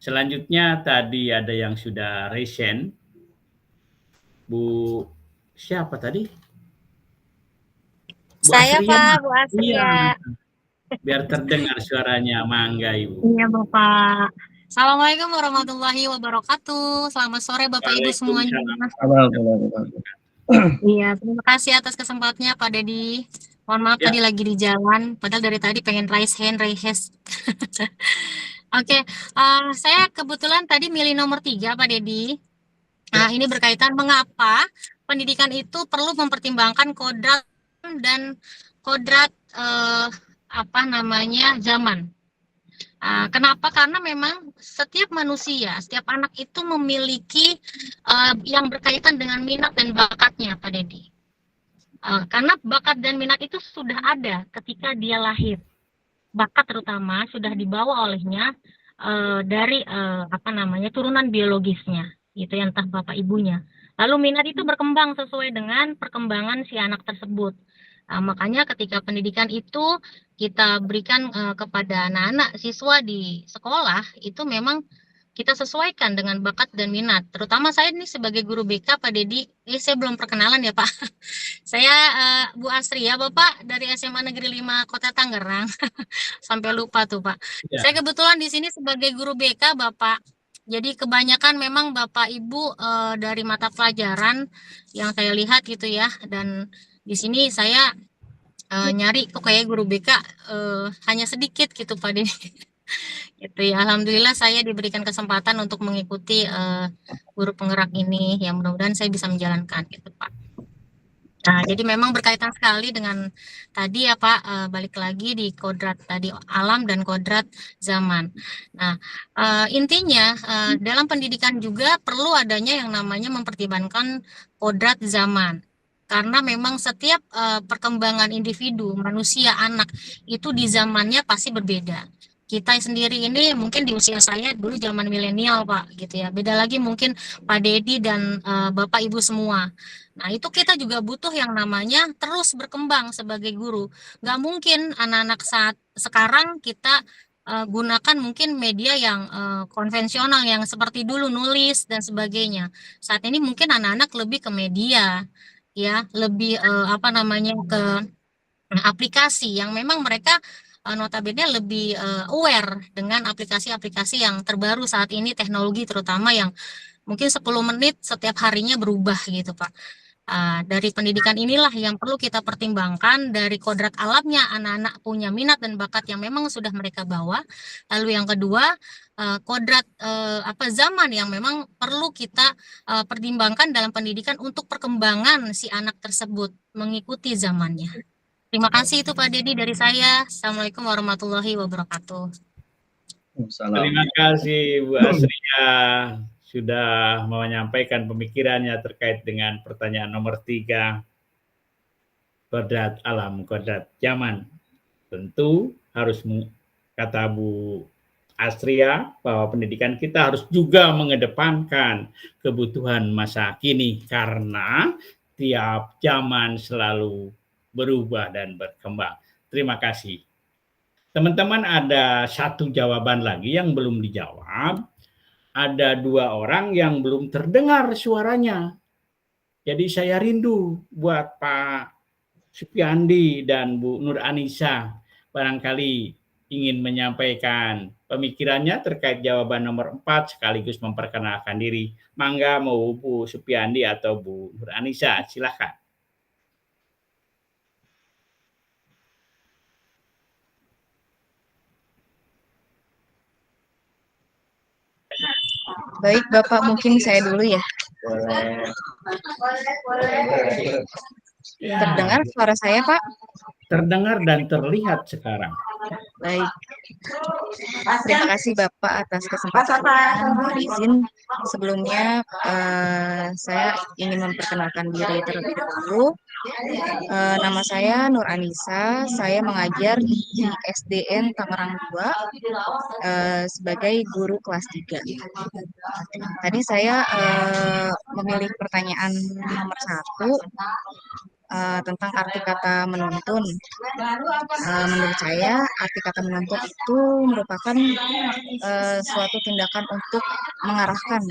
Speaker 3: Selanjutnya tadi ada yang sudah resen. Bu siapa tadi? Bu
Speaker 10: Saya
Speaker 3: Asria.
Speaker 10: Pak, Bu Asria.
Speaker 3: Iya. Biar terdengar suaranya, mangga Ibu.
Speaker 10: Iya Bapak. Assalamualaikum warahmatullahi wabarakatuh. Selamat sore Bapak Ibu semuanya. Iya, terima kasih atas kesempatannya Pak Dedi. Mohon maaf tadi lagi di jalan, padahal dari tadi pengen raise hand. Oke, saya kebetulan tadi milih nomor 3 Pak Dedi. Nah, ini berkaitan mengapa pendidikan itu perlu mempertimbangkan kodrat dan kodrat zaman. Kenapa? Karena memang setiap manusia, setiap anak itu memiliki yang berkaitan dengan minat dan bakatnya, Pak Dedi. Karena bakat dan minat itu sudah ada ketika dia lahir. Bakat terutama sudah dibawa olehnya dari turunan biologisnya, gitu ya, entah bapak ibunya. Lalu minat itu berkembang sesuai dengan perkembangan si anak tersebut. Makanya ketika pendidikan itu kita berikan kepada anak-anak siswa di sekolah, itu memang kita sesuaikan dengan bakat dan minat. Terutama saya ini sebagai guru BK, Pak Dedi, saya belum perkenalan ya Pak. Saya Bu Asria, Bapak dari SMA Negeri 5 Kota Tangerang. Sampai lupa tuh Pak. Ya. Saya kebetulan di sini sebagai guru BK, Bapak. Jadi kebanyakan memang Bapak Ibu dari mata pelajaran yang saya lihat gitu ya, dan di sini saya nyari kok kayak guru BK hanya sedikit gitu Pak Dedi. Gitu ya. Alhamdulillah saya diberikan kesempatan untuk mengikuti guru penggerak ini, ya mudah-mudahan saya bisa menjalankan gitu Pak. Nah, jadi memang berkaitan sekali dengan tadi ya Pak, balik lagi di kodrat tadi alam dan kodrat zaman. Nah, intinya dalam pendidikan juga perlu adanya yang namanya mempertimbangkan kodrat zaman. Karena memang setiap perkembangan individu, manusia, anak itu di zamannya pasti berbeda. Kita sendiri ini mungkin di usia saya dulu zaman milenial Pak, gitu ya. Beda lagi mungkin Pak Dedi dan Bapak Ibu semua. Nah, itu kita juga butuh yang namanya terus berkembang sebagai guru. Nggak mungkin anak-anak saat sekarang kita gunakan mungkin media yang konvensional yang seperti dulu nulis dan sebagainya. Saat ini mungkin anak-anak lebih ke media, ya, lebih apa namanya ke aplikasi yang memang mereka notabene lebih aware dengan aplikasi-aplikasi yang terbaru saat ini teknologi terutama yang mungkin 10 menit setiap harinya berubah gitu Pak. Dari pendidikan inilah yang perlu kita pertimbangkan dari kodrat alamnya anak-anak punya minat dan bakat yang memang sudah mereka bawa. Lalu yang kedua kodrat zaman yang memang perlu kita pertimbangkan dalam pendidikan untuk perkembangan si anak tersebut mengikuti zamannya. Terima kasih itu Pak Dedi dari saya. Assalamualaikum warahmatullahi wabarakatuh.
Speaker 3: Terima kasih Bu Asria sudah menyampaikan pemikirannya terkait dengan pertanyaan nomor 3, kodrat alam, kodrat zaman. Tentu harus kata Bu Asria bahwa pendidikan kita harus juga mengedepankan kebutuhan masa kini karena tiap zaman selalu berubah dan berkembang. Terima kasih. Teman-teman, ada satu jawaban lagi yang belum dijawab. Ada 2 orang yang belum terdengar suaranya. Jadi saya rindu buat Pak Supyandi dan Bu Nur Anissa. Barangkali ingin menyampaikan pemikirannya terkait jawaban nomor 4 sekaligus memperkenalkan diri. Mangga mau Bu Supyandi atau Bu Nur Anissa, silakan.
Speaker 11: Baik, Bapak, mungkin saya dulu ya. Terdengar suara saya, Pak?
Speaker 3: Terdengar dan terlihat sekarang.
Speaker 11: Baik. Terima kasih Bapak atas kesempatannya. Izin sebelumnya saya ingin memperkenalkan diri terlebih dahulu. Nama saya Nur Anissa. Saya mengajar di SDN Tangerang 2 sebagai guru kelas 3. Tadi saya memilih pertanyaan nomor 1 tentang arti kata menuntun. Menurut saya arti kata menuntun itu merupakan suatu tindakan untuk mengarahkan.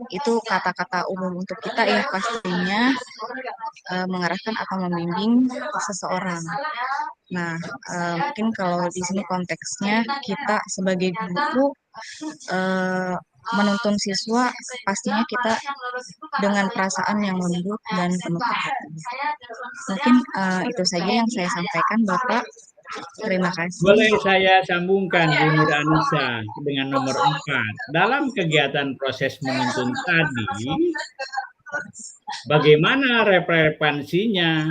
Speaker 11: Itu kata-kata umum untuk kita ya pastinya mengarahkan atau membimbing seseorang. Nah, mungkin kalau di sini konteksnya kita sebagai guru menuntun siswa pastinya kita dengan perasaan yang lembut dan penuh perhatian. Mungkin itu saja yang saya sampaikan Bapak. Terima kasih.
Speaker 3: Boleh saya sambungkan Bu Nur Anissa dengan nomor 4. Dalam kegiatan proses menuntun tadi, bagaimana relevansinya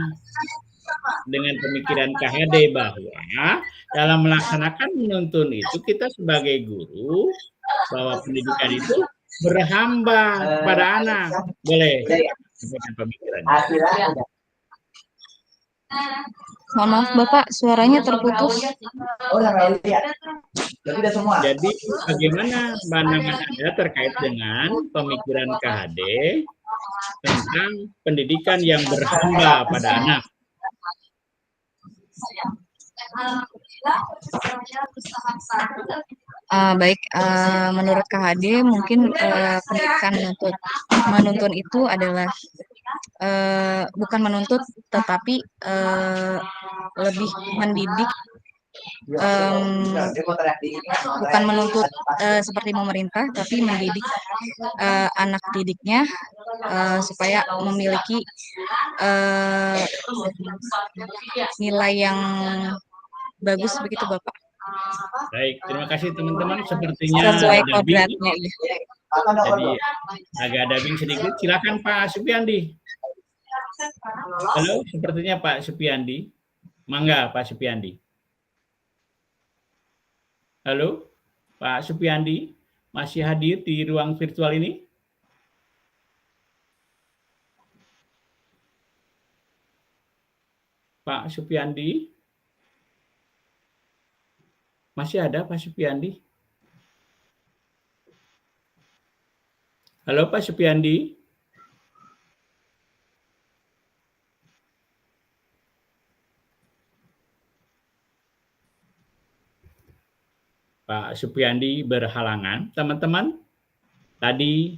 Speaker 3: dengan pemikiran KHD bahwa dalam melaksanakan menuntun itu kita sebagai guru bahwa pendidikan itu berhamba pada anak. Boleh sampaikan pemikirannya.
Speaker 11: Mohon maaf Bapak, suaranya terputus.
Speaker 3: Jadi bagaimana pandangan Anda terkait dengan pemikiran KHD tentang pendidikan yang berhamba pada anak?
Speaker 11: Baik, menurut KHD mungkin pendidikan menuntun itu adalah bukan menuntut tetapi lebih mendidik, bukan menuntut seperti pemerintah tapi mendidik anak didiknya supaya memiliki nilai yang bagus begitu Bapak.
Speaker 3: Baik, terima kasih teman-teman. Sepertinya
Speaker 11: sesuai kodratnya.
Speaker 3: Jadi agak dubbing sedikit. Silakan Pak Supyandi. Halo, sepertinya Pak Supiandi. Mangga Pak Supiandi. Halo, Pak Supiandi, masih hadir di ruang virtual ini? Pak Supiandi? Masih ada Pak Supiandi? Halo Pak Supiandi? Pak Supiandi berhalangan. Teman-teman, tadi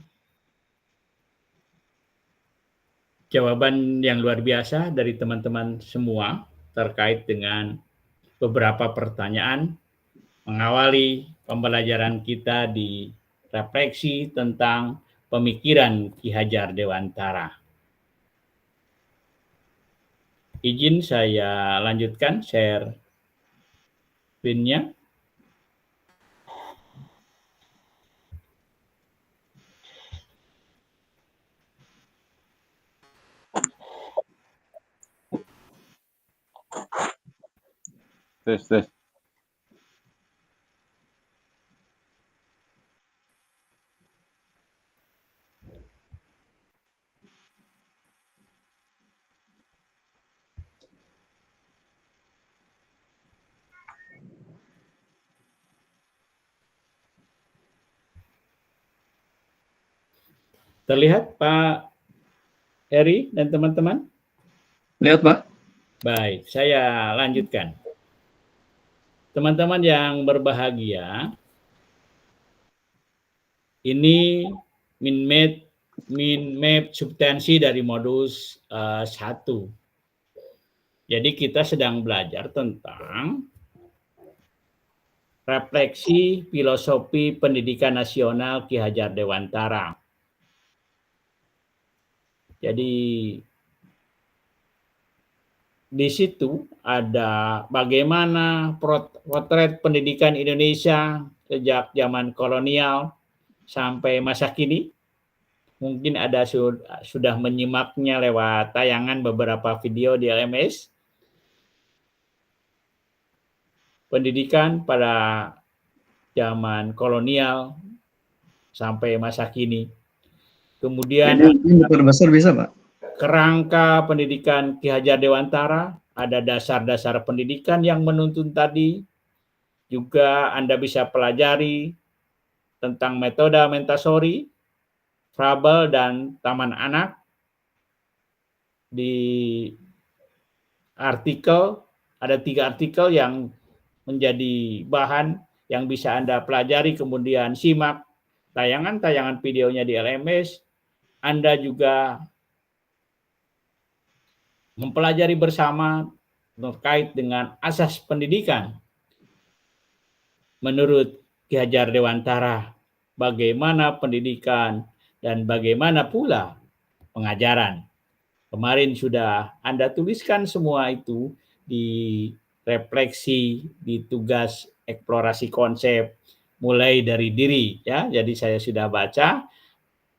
Speaker 3: jawaban yang luar biasa dari teman-teman semua terkait dengan beberapa pertanyaan mengawali pembelajaran kita di refleksi tentang pemikiran Ki Hajar Dewantara. Izin saya lanjutkan share screen-nya.
Speaker 6: Tes.
Speaker 3: Terlihat Pak Eri dan teman-teman?
Speaker 1: Lihat, Pak.
Speaker 3: Baik, saya lanjutkan. Teman-teman yang berbahagia, ini min map substansi dari modus 1. Jadi kita sedang belajar tentang refleksi filosofi pendidikan nasional Ki Hajar Dewantara. Jadi di situ ada bagaimana potret pendidikan Indonesia sejak zaman kolonial sampai masa kini. Mungkin ada sudah menyimaknya lewat tayangan beberapa video di LMS. Pendidikan pada zaman kolonial sampai masa kini. Kemudian
Speaker 1: ini besar bisa, Pak.
Speaker 3: Kerangka pendidikan Ki Hajar Dewantara, ada dasar-dasar pendidikan yang menuntun tadi. Juga Anda bisa pelajari tentang metode Montessori, Froebel, dan Taman Anak. Di artikel, ada 3 artikel yang menjadi bahan yang bisa Anda pelajari, kemudian simak tayangan-tayangan videonya di LMS. Anda juga mempelajari bersama terkait dengan asas pendidikan. Menurut Ki Hajar Dewantara, bagaimana pendidikan dan bagaimana pula pengajaran. Kemarin sudah Anda tuliskan semua itu di refleksi, di tugas eksplorasi konsep, mulai dari diri, ya. Jadi saya sudah baca,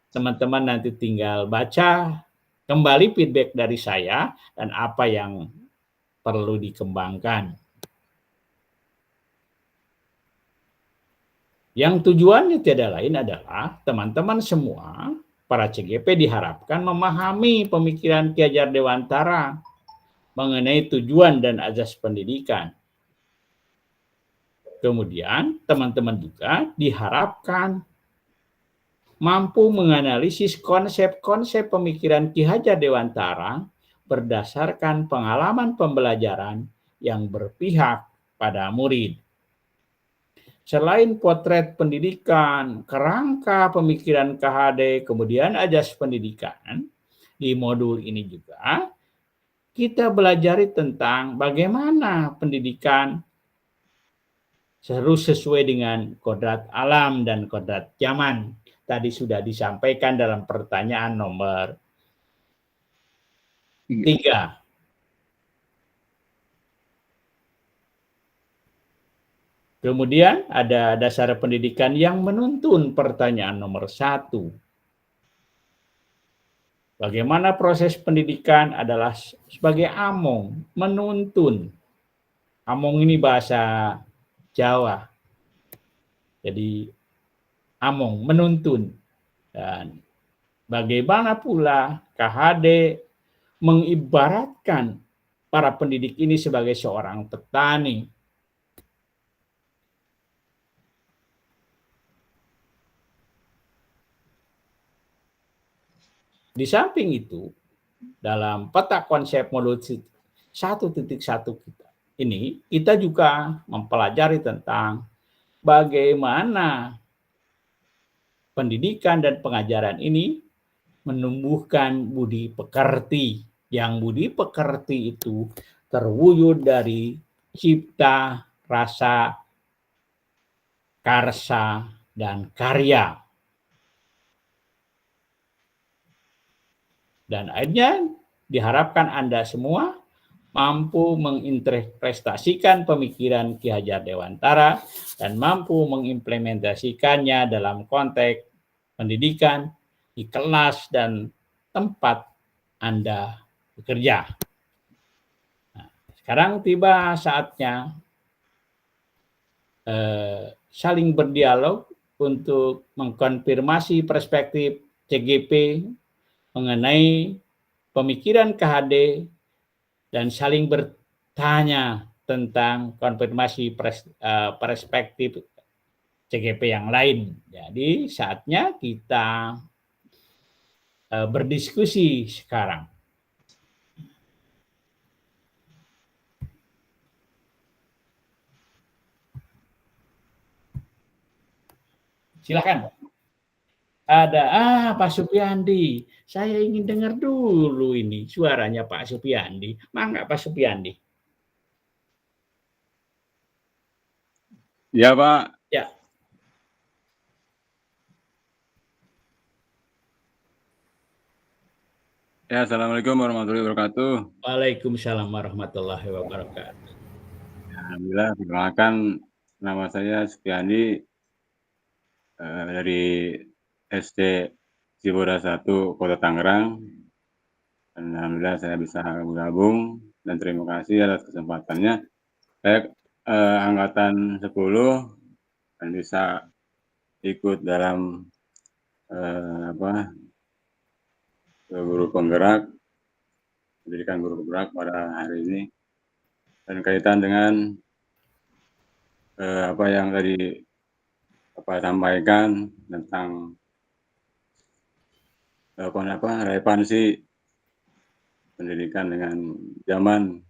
Speaker 3: teman-teman nanti tinggal baca kembali feedback dari saya dan apa yang perlu dikembangkan. Yang tujuannya tiada lain adalah teman-teman semua, para CGP diharapkan memahami pemikiran Ki Hajar Dewantara mengenai tujuan dan azas pendidikan. Kemudian teman-teman juga diharapkan mampu menganalisis konsep-konsep pemikiran Ki Hajar Dewantara berdasarkan pengalaman pembelajaran yang berpihak pada murid. Selain potret pendidikan, kerangka pemikiran KHD, kemudian azas pendidikan, di modul ini juga kita belajar tentang bagaimana pendidikan harus sesuai dengan kodrat alam dan kodrat zaman. Tadi sudah disampaikan dalam pertanyaan nomor 3. Kemudian ada dasar pendidikan yang menuntun, pertanyaan nomor 1. Bagaimana proses pendidikan adalah sebagai among, menuntun. Among ini bahasa Jawa. Jadi among, menuntun. Dan bagaimana pula KHD mengibaratkan para pendidik ini sebagai seorang petani. Di samping itu, dalam peta konsep modul 1.1 kita ini, kita juga mempelajari tentang bagaimana pendidikan dan pengajaran ini menumbuhkan budi pekerti. Yang budi pekerti itu terwujud dari cipta, rasa, karsa, dan karya. Dan akhirnya diharapkan Anda semua mampu menginterpretasikan pemikiran Ki Hajar Dewantara dan mampu mengimplementasikannya dalam konteks pendidikan di kelas dan tempat Anda bekerja. Nah, sekarang tiba saatnya saling berdialog untuk mengkonfirmasi perspektif CGP mengenai pemikiran KHD dan saling bertanya tentang konfirmasi perspektif CGP yang lain. Jadi saatnya kita berdiskusi sekarang. Silakan. Ada Pak Supyandi. Saya ingin dengar dulu ini suaranya Pak Supyandi. Mangga Pak Supyandi.
Speaker 6: Ya Pak.
Speaker 3: Ya.
Speaker 6: Ya, Assalamualaikum warahmatullahi wabarakatuh.
Speaker 3: Waalaikumsalam warahmatullahi wabarakatuh.
Speaker 6: Alhamdulillah, perkenalkan nama saya Supyandi dari SD Cibodas 1 Kota Tangerang. Dan alhamdulillah saya bisa bergabung dan terima kasih atas kesempatannya. Saya angkatan 10 dan bisa ikut dalam guru penggerak, pendidikan guru penggerak pada hari ini. Dan kaitan dengan apa yang tadi Bapak sampaikan tentang relevansi pendidikan dengan zaman,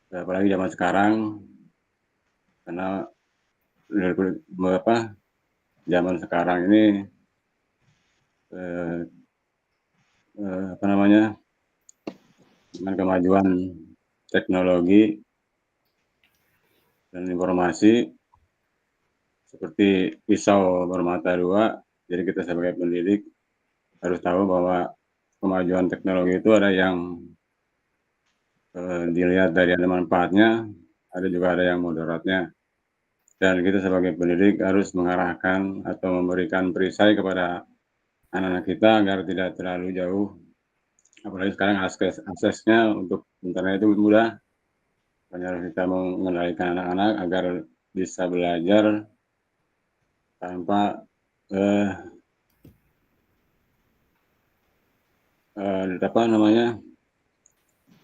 Speaker 6: apalagi zaman sekarang, karena zaman sekarang ini dengan kemajuan teknologi dan informasi seperti pisau bermata dua. Jadi kita sebagai pendidik harus tahu bahwa kemajuan teknologi itu ada yang dilihat dari ada manfaatnya, ada juga ada yang mudaratnya. Dan kita sebagai pendidik harus mengarahkan atau memberikan perisai kepada anak-anak kita agar tidak terlalu jauh. Apalagi sekarang aksesnya untuk internet itu mudah. Hanya harus kita mengendalikan anak-anak agar bisa belajar tanpa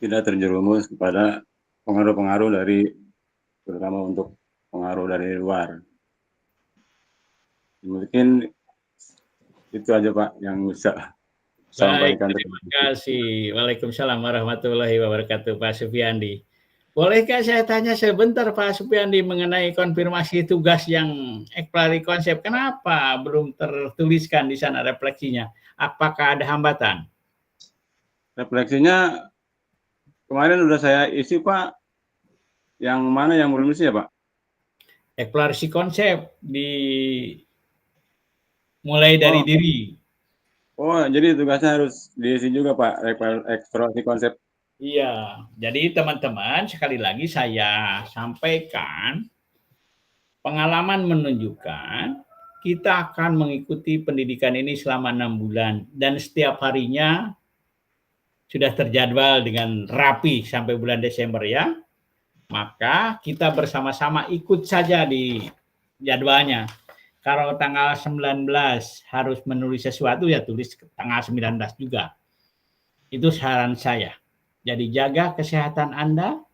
Speaker 6: tidak terjerumus kepada pengaruh-pengaruh dari, terutama untuk pengaruh dari luar. Mungkin itu aja Pak yang bisa sampaikan.
Speaker 3: Terima kasih. Waalaikumsalam warahmatullahi wabarakatuh Pak Supyandi. Bolehkah saya tanya sebentar Pak Supyandi mengenai konfirmasi tugas yang eksplorasi konsep? Kenapa belum tertuliskan di sana refleksinya? Apakah ada hambatan?
Speaker 6: Refleksinya kemarin udah saya isi Pak. Yang mana yang belum isi ya Pak?
Speaker 3: Eksplorasi konsep mulai dari diri.
Speaker 6: Oh, jadi tugasnya harus diisi juga Pak, eksplorasi konsep.
Speaker 3: Iya, jadi teman-teman sekali lagi saya sampaikan pengalaman menunjukkan kita akan mengikuti pendidikan ini selama 6 bulan dan setiap harinya sudah terjadwal dengan rapi sampai bulan Desember ya. Maka kita bersama-sama ikut saja di jadwalnya. Kalau tanggal 19 harus menulis sesuatu ya tulis tanggal 19 juga. Itu saran saya. Jadi jaga kesehatan Anda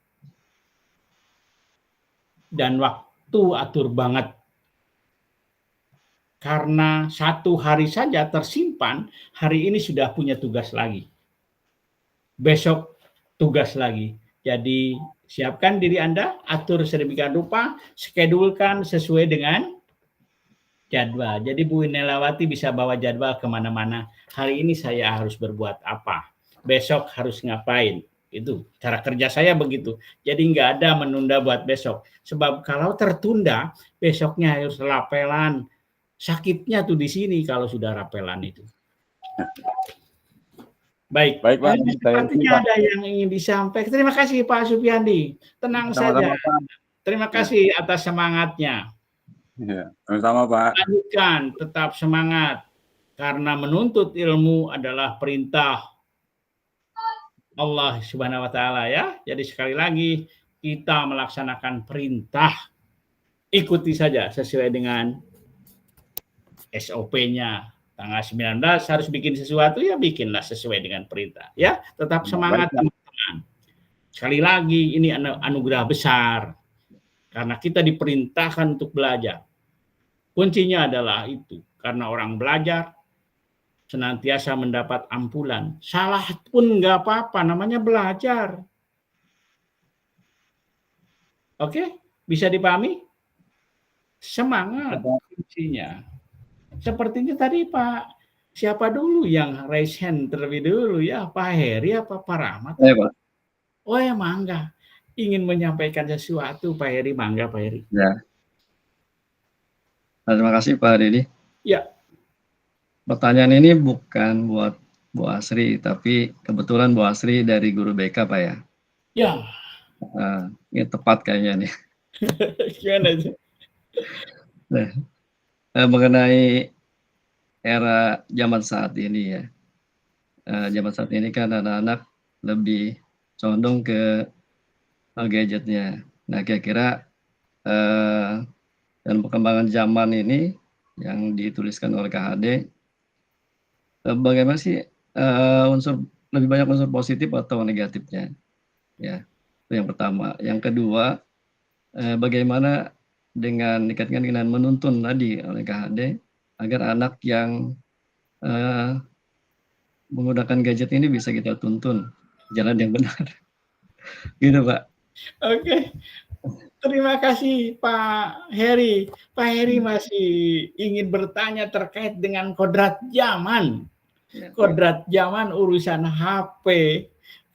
Speaker 3: dan waktu atur banget. Karena 1 hari saja tersimpan, hari ini sudah punya tugas lagi. Besok tugas lagi. Jadi siapkan diri Anda, atur sedemikian rupa, skedulkan sesuai dengan jadwal. Jadi Bu Nelawati bisa bawa jadwal kemana-mana. Hari ini saya harus berbuat apa, besok harus ngapain. Itu cara kerja saya begitu. Jadi nggak ada menunda buat besok. Sebab kalau tertunda, besoknya harus rapelan. Sakitnya tuh di sini kalau sudah rapelan itu. Baik
Speaker 6: Baik Pak.
Speaker 3: Sepertinya ada yang ingin disampaikan. Terima kasih Pak Supyandi. Tenang saja. Terima kasih atas semangatnya.
Speaker 6: Ya, sama-sama Pak.
Speaker 3: Lanjutkan, tetap semangat. Karena menuntut ilmu adalah perintah Allah Subhanahu wa Ta'ala ya. Jadi sekali lagi kita melaksanakan perintah, ikuti saja sesuai dengan SOP-nya. Tanggal 19 harus bikin sesuatu ya bikinlah sesuai dengan perintah ya. Tetap semangat teman-teman. Sekali lagi ini anugerah besar karena kita diperintahkan untuk belajar. Kuncinya adalah itu karena orang belajar senantiasa mendapat ampunan. Salah pun nggak apa-apa, namanya belajar. Oke, bisa dipahami? Semangat kuncinya. Sepertinya tadi Pak, siapa dulu yang raise hand terlebih dulu ya? Pak Heri apa Pak Rahmat?
Speaker 1: Ya, Pak.
Speaker 3: Oh ya, mangga. Ingin menyampaikan sesuatu Pak Heri, mangga Pak Heri.
Speaker 1: Ya. Terima kasih Pak Dedi.
Speaker 3: Ya.
Speaker 1: Pertanyaan ini bukan buat Bu Asri, tapi kebetulan Bu Asri dari guru BK Pak ya.
Speaker 3: Ya.
Speaker 1: Ini tepat kayaknya nih.
Speaker 3: Gimana sih?
Speaker 1: Nah, mengenai era zaman saat ini ya. Zaman saat ini kan anak-anak lebih condong ke gadgetnya. Nah, kira-kira dan perkembangan zaman ini yang dituliskan oleh KHD, bagaimana sih lebih banyak unsur positif atau negatifnya? Ya, itu yang pertama. Yang kedua, bagaimana dikaitkan dengan menuntun tadi oleh KHD agar anak yang menggunakan gadget ini bisa kita tuntun jalan yang benar. Gitu Pak.
Speaker 3: Oke. Terima kasih Pak Heri. Pak Heri masih ingin bertanya terkait dengan kodrat zaman. Kodrat zaman urusan HP.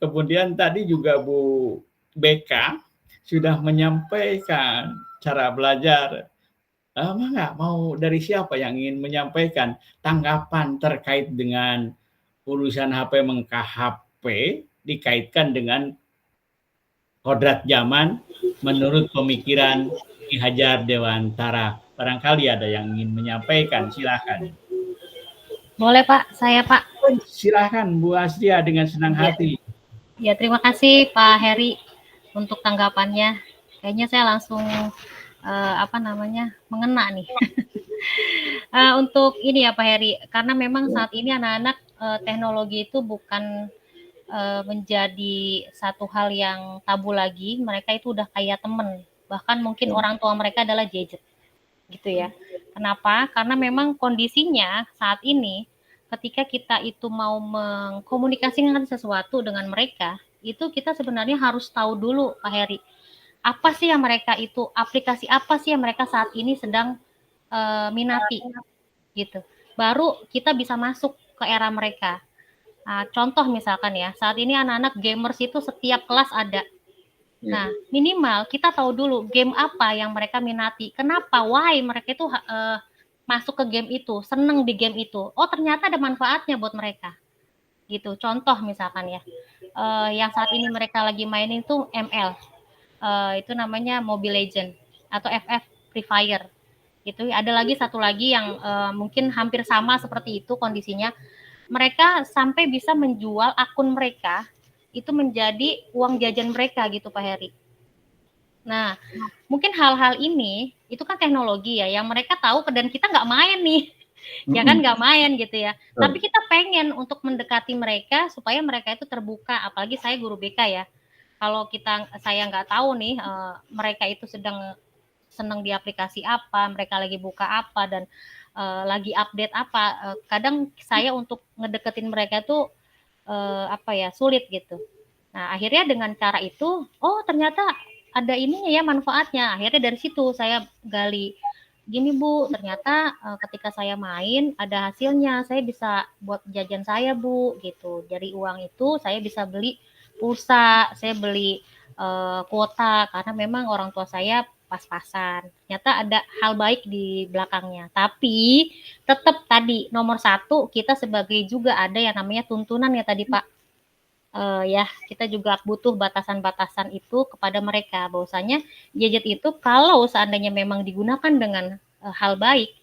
Speaker 3: Kemudian tadi juga Bu BK sudah menyampaikan cara belajar. Enggak mau dari siapa yang ingin menyampaikan tanggapan terkait dengan urusan HP meng-HP dikaitkan dengan kodrat zaman menurut pemikiran Ki Hajar Dewantara. Barangkali ada yang ingin menyampaikan, silakan.
Speaker 12: Boleh Pak, saya Pak.
Speaker 3: Silakan Bu Asria dengan senang hati.
Speaker 12: Ya, terima kasih Pak Heri untuk tanggapannya. Kayaknya saya langsung mengena nih. Untuk ini ya Pak Heri, karena memang saat ini anak-anak teknologi itu bukan menjadi satu hal yang tabu lagi. Mereka itu udah kayak temen, bahkan mungkin orang tua mereka adalah gadget gitu ya. Kenapa? Karena memang kondisinya saat ini ketika kita itu mau mengkomunikasikan sesuatu dengan mereka, itu kita sebenarnya harus tahu dulu Pak Heri, apa sih yang mereka itu, aplikasi apa sih yang mereka saat ini sedang minati gitu. Baru kita bisa masuk ke era mereka. Contoh misalkan ya, saat ini anak-anak gamers itu setiap kelas ada. Nah, minimal kita tahu dulu game apa yang mereka minati. Kenapa? Why mereka itu masuk ke game itu, seneng di game itu. Oh, ternyata ada manfaatnya buat mereka. Gitu. Contoh misalkan ya, yang saat ini mereka lagi mainin itu ML. Itu namanya Mobile Legend atau FF Free Fire. Gitu. Ada lagi satu lagi yang mungkin hampir sama seperti itu kondisinya. Mereka sampai bisa menjual akun mereka itu menjadi uang jajan mereka gitu Pak Heri. Nah, mungkin hal-hal ini itu kan teknologi ya yang mereka tahu dan kita nggak main nih. Ya kan nggak main gitu ya. Tapi kita pengen untuk mendekati mereka supaya mereka itu terbuka. Apalagi saya guru BK ya. Kalau saya nggak tahu nih mereka itu sedang senang di aplikasi apa, mereka lagi buka apa dan lagi update apa. Kadang saya untuk ngedeketin mereka tuh sulit gitu. Nah, akhirnya dengan cara itu, oh ternyata ada ininya ya manfaatnya. Akhirnya dari situ saya gali. Gini Bu, ternyata ketika saya main ada hasilnya. Saya bisa buat jajan saya Bu, gitu. Dari uang itu saya bisa beli pulsa, saya beli kuota karena memang orang tua saya pas-pasan. Ternyata ada hal baik di belakangnya. Tapi tetap tadi nomor satu kita sebagai juga ada yang namanya tuntunan ya tadi Pak. Ya kita juga butuh batasan-batasan itu kepada mereka. Bahwasanya gadget itu kalau seandainya memang digunakan dengan hal baik,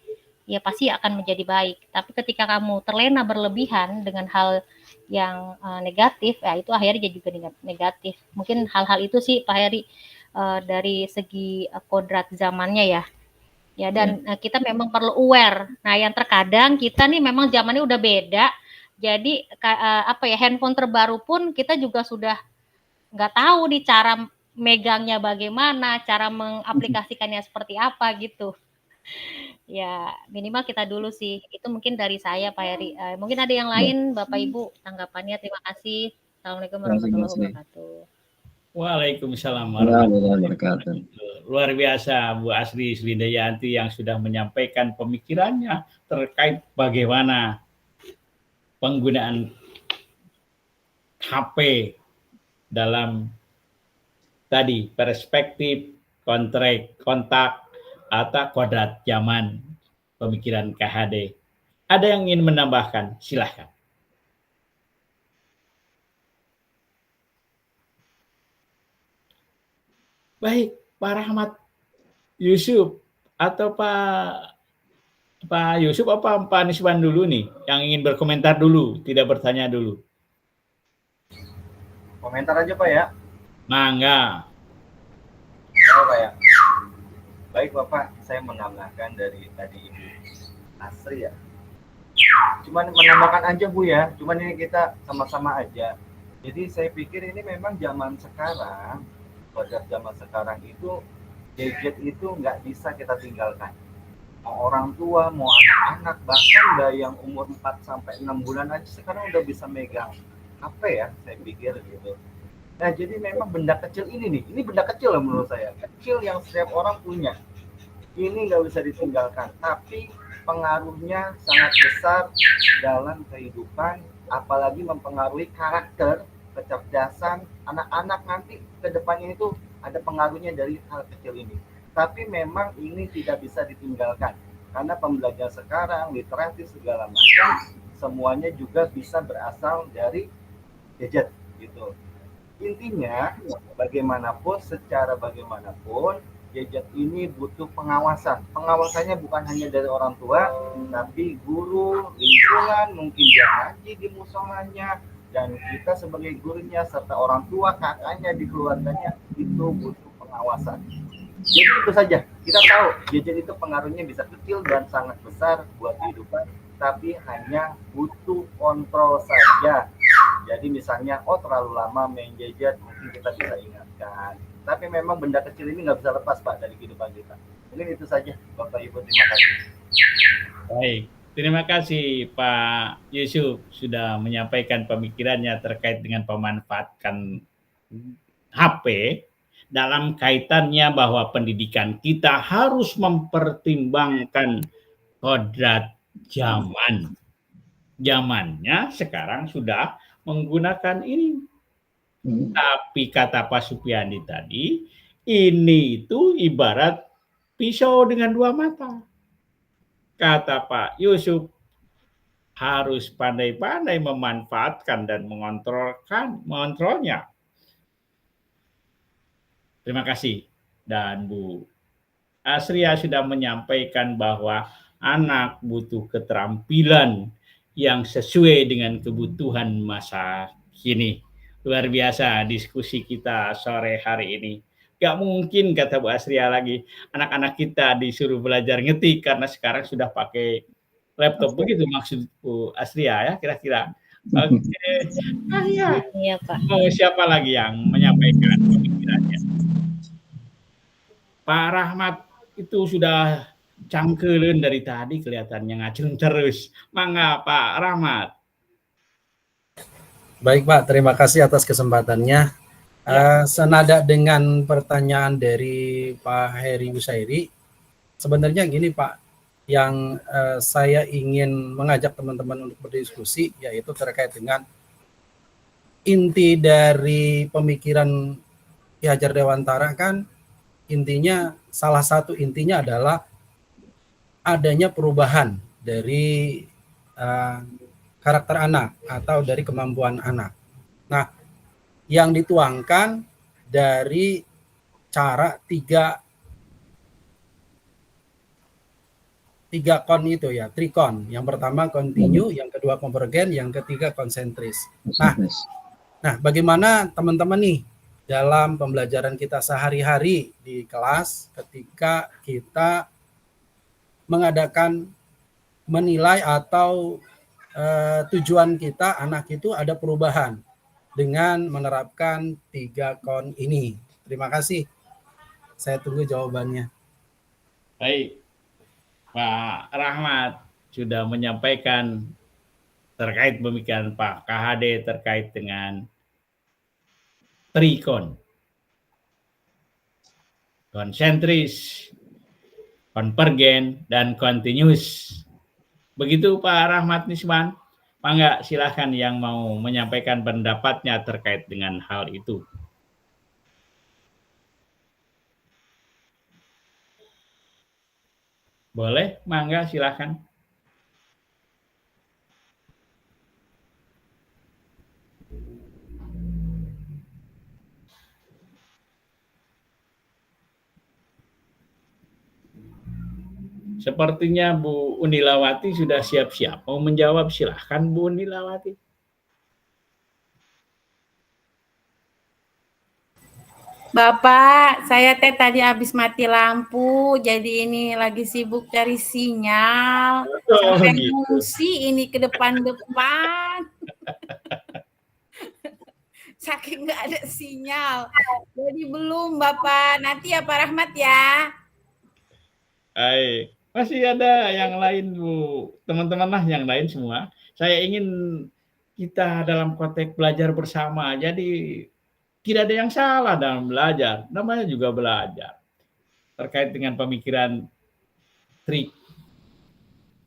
Speaker 12: ya pasti akan menjadi baik. Tapi ketika kamu terlena berlebihan dengan hal yang negatif, ya itu akhirnya jadi juga negatif. Mungkin hal-hal itu sih Pak Heri dari segi kodrat zamannya ya. Ya dan kita memang perlu aware. Nah, yang terkadang kita nih memang zamannya udah beda. Jadi handphone terbaru pun kita juga sudah nggak tahu nih cara megangnya bagaimana, cara mengaplikasikannya seperti apa gitu. Ya, minimal kita dulu sih. Itu mungkin dari saya Pak Heri. Mungkin ada yang lain Bapak Ibu tanggapannya. Terima kasih. Assalamualaikum warahmatullahi wabarakatuh.
Speaker 3: Waalaikumsalam warahmatullahi wabarakatuh. Luar biasa Bu Asri Sridayanti yang sudah menyampaikan pemikirannya terkait bagaimana penggunaan HP dalam tadi perspektif kontak atau kodrat zaman pemikiran KHD. Ada yang ingin menambahkan? Silahkan. Baik, Pak Rahmat Yusuf atau Pak Yusuf apa Pak Niswan dulu nih yang ingin berkomentar dulu, tidak bertanya dulu.
Speaker 7: Komentar aja Pak ya.
Speaker 3: Mangga.
Speaker 7: Oh, Pak ya. Baik Bapak, saya menambahkan dari tadi Ibu Asri ya. Cuman menambahkan aja Bu ya, cuman ini kita sama-sama aja. Jadi saya pikir ini memang zaman sekarang, pada zaman sekarang itu gadget itu nggak bisa kita tinggalkan. Mau orang tua, mau anak-anak, bahkan udah yang umur 4-6 bulan aja sekarang udah bisa megang HP ya, saya pikir gitu. Nah jadi memang benda kecil ini benda kecil lah menurut saya, kecil yang setiap orang punya. Ini nggak bisa ditinggalkan, tapi pengaruhnya sangat besar dalam kehidupan, apalagi mempengaruhi karakter, kecerdasan anak-anak nanti ke depannya itu ada pengaruhnya dari hal kecil ini. Tapi memang ini tidak bisa ditinggalkan karena pembelajaran sekarang, literasi segala macam semuanya juga bisa berasal dari gadget gitu. Intinya bagaimanapun, secara bagaimanapun gadget ini butuh pengawasan. Pengawasannya bukan hanya dari orang tua, tapi guru, lingkungan, mungkin dia ngaji di musholanya, dan kita sebagai gurunya serta orang tua, kakaknya di keluarganya itu butuh pengawasan. Jadi itu saja. Kita tahu gadget itu pengaruhnya bisa kecil dan sangat besar buat kehidupan, tapi hanya butuh kontrol saja. Jadi misalnya, terlalu lama main gadget, mungkin kita bisa ingatkan. Tapi memang benda kecil ini nggak bisa lepas Pak dari kehidupan kita. Mungkin itu saja Bapak Ibu, terima kasih.
Speaker 3: Baik, terima kasih Pak Yusuf sudah menyampaikan pemikirannya terkait dengan pemanfaatan HP dalam kaitannya bahwa pendidikan kita harus mempertimbangkan kodrat zaman. Zamannya sekarang sudah menggunakan ini. Tapi kata Pak Supiandi tadi, ini itu ibarat pisau dengan dua mata. Kata Pak Yusuf, harus pandai-pandai memanfaatkan dan mengontrolnya. Terima kasih. Dan Bu Asria sudah menyampaikan bahwa anak butuh keterampilan yang sesuai dengan kebutuhan masa kini. Luar biasa diskusi kita sore hari ini. Gak mungkin, kata Bu Asria lagi, anak-anak kita disuruh belajar ngetik karena sekarang sudah pakai laptop. Begitu maksud Bu Asria ya kira-kira. Oke.
Speaker 12: Iya, Pak.
Speaker 3: Mau siapa lagi yang menyampaikan pemikirannya? Pak Rahmat itu sudah cangkelen dari tadi, kelihatannya ngacung terus. Mangga Pak Rahmat.
Speaker 4: Baik Pak, terima kasih atas kesempatannya. Senada dengan pertanyaan dari Pak Heri Busairi, sebenarnya gini Pak, yang saya ingin mengajak teman-teman untuk berdiskusi yaitu terkait dengan inti dari pemikiran Ki Hajar Dewantara kan intinya, salah satu intinya adalah adanya perubahan dari karakter anak atau dari kemampuan anak. Nah, yang dituangkan dari cara tiga kon itu ya, trikon. Yang pertama continue, yang kedua konvergen, yang ketiga konsentris. Nah, bagaimana teman-teman nih dalam pembelajaran kita sehari-hari di kelas ketika kita mengadakan menilai atau tujuan kita anak itu ada perubahan dengan menerapkan 3 kon ini. Terima kasih. Saya tunggu jawabannya.
Speaker 3: Baik, Pak Rahmat sudah menyampaikan terkait pemikiran Pak KHD terkait dengan trikon, konsentris, konvergen, dan continuous. Begitu Pak Rahmat Nisman. Mangga silakan yang mau menyampaikan pendapatnya terkait dengan hal itu. Boleh, mangga silakan. Sepertinya Bu Unilawati sudah siap-siap mau menjawab. Silahkan Bu Unilawati.
Speaker 5: Bapak, saya tadi habis mati lampu, jadi ini lagi sibuk cari sinyal. Sampai ngungsi ini ke depan-depan. Saking nggak ada sinyal. Jadi belum Bapak, nanti ya Pak Rahmat ya.
Speaker 3: Baik. Masih ada yang lain Bu, teman-teman lah yang lain semua. Saya ingin kita dalam konteks belajar bersama, jadi tidak ada yang salah dalam belajar, namanya juga belajar. Terkait dengan pemikiran trik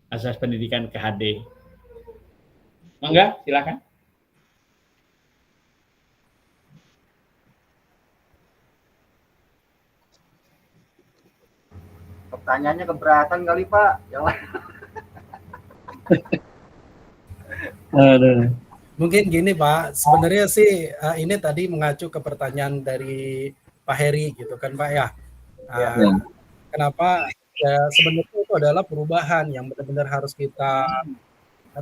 Speaker 3: asas pendidikan KHD. Mangga, silakan.
Speaker 7: Pertanyaannya keberatan kali Pak, yang lain.
Speaker 4: Mungkin gini Pak, sebenarnya sih ini tadi mengacu ke pertanyaan dari Pak Heri gitu kan Pak ya. Kenapa ya, sebenarnya itu adalah perubahan yang benar-benar harus kita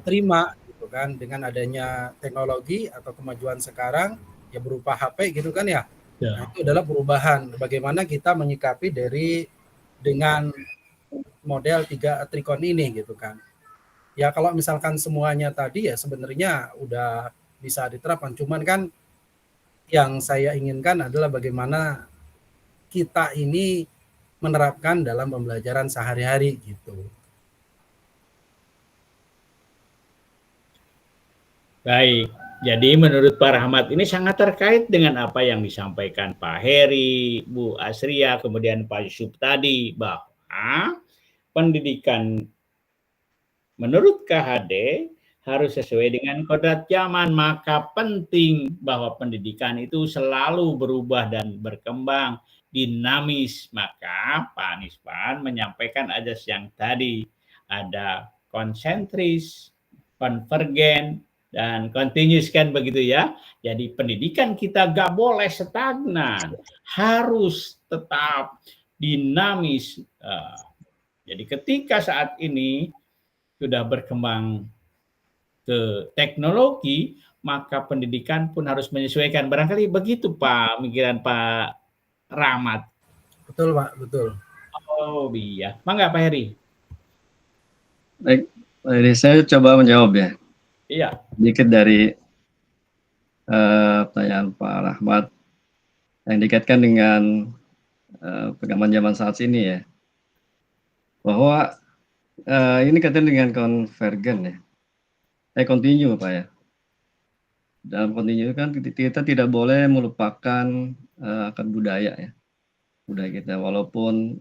Speaker 4: terima gitu kan, dengan adanya teknologi atau kemajuan sekarang ya berupa HP gitu kan ya. Nah, itu adalah perubahan bagaimana kita menyikapi dengan model 3 trikon ini gitu kan. Ya kalau misalkan semuanya tadi ya sebenarnya udah bisa diterapkan, cuman kan yang saya inginkan adalah bagaimana kita ini menerapkan dalam pembelajaran sehari-hari gitu.
Speaker 3: Baik, jadi menurut Pak Rahmat ini sangat terkait dengan apa yang disampaikan Pak Heri, Bu Asria, kemudian Pak Yusuf tadi, bahwa pendidikan menurut KHD harus sesuai dengan kodrat zaman, maka penting bahwa pendidikan itu selalu berubah dan berkembang, dinamis. Maka Pak Nisman menyampaikan ajas yang tadi, ada konsentris, konvergen, dan continuous kan begitu ya. Jadi pendidikan kita gak boleh stagnan, harus tetap dinamis. Jadi ketika saat ini sudah berkembang ke teknologi, maka pendidikan pun harus menyesuaikan. Barangkali begitu Pak, pemikiran Pak Rahmat.
Speaker 4: Betul Pak, betul.
Speaker 3: Oh iya, mangga Pak Heri.
Speaker 1: Baik, Pak Heri, saya coba menjawab ya.
Speaker 3: Iya.
Speaker 1: Sedikit dari pertanyaan Pak Rahmat yang dikaitkan dengan perkembangan zaman saat ini ya. Bahwa ini kaitan dengan konvergen ya. Continue Pak ya. Dalam continue kan kita tidak boleh melupakan akar budaya ya. Budaya kita, walaupun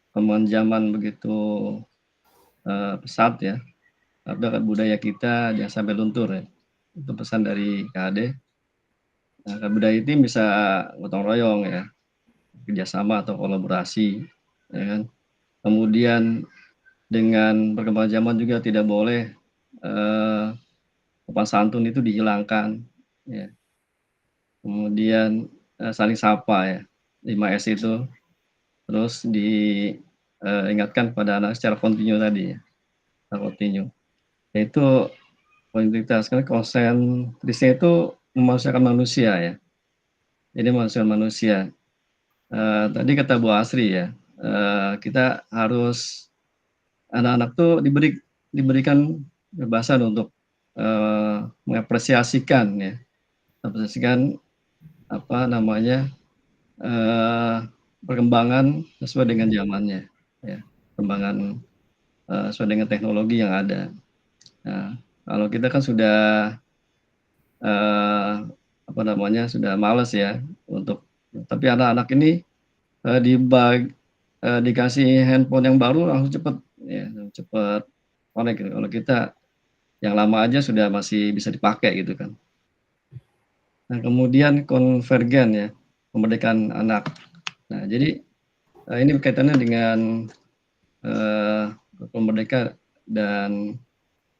Speaker 1: perkembangan zaman begitu pesat ya, tapi akar budaya kita jangan sampai luntur ya. Itu pesan dari KHD. Nah, akar budaya itu bisa gotong royong ya, kerjasama atau kolaborasi, ya kan. Kemudian dengan perkembangan zaman juga tidak boleh sopan santun itu dihilangkan, ya. Kemudian saling sapa ya, 5S itu terus diingatkan pada anak secara kontinu tadi ya, kontinu. Yaitu kontinuitas, karena konsentrisnya itu memanusiakan manusia ya. Jadi manusia. Tadi kata Bu Asri ya, kita harus anak-anak tuh diberikan kebebasan untuk mengapresiasikan ya, perkembangan sesuai dengan zamannya ya, perkembangan sesuai dengan teknologi yang ada. Nah, kalau kita kan sudah sudah malas ya tapi anak-anak ini dikasih handphone yang baru langsung cepat connect gitu. Kalau kita yang lama aja sudah masih bisa dipakai gitu kan. Nah, kemudian konvergen ya, kemerdekaan anak. Nah, jadi ini kaitannya dengan kemerdekaan dan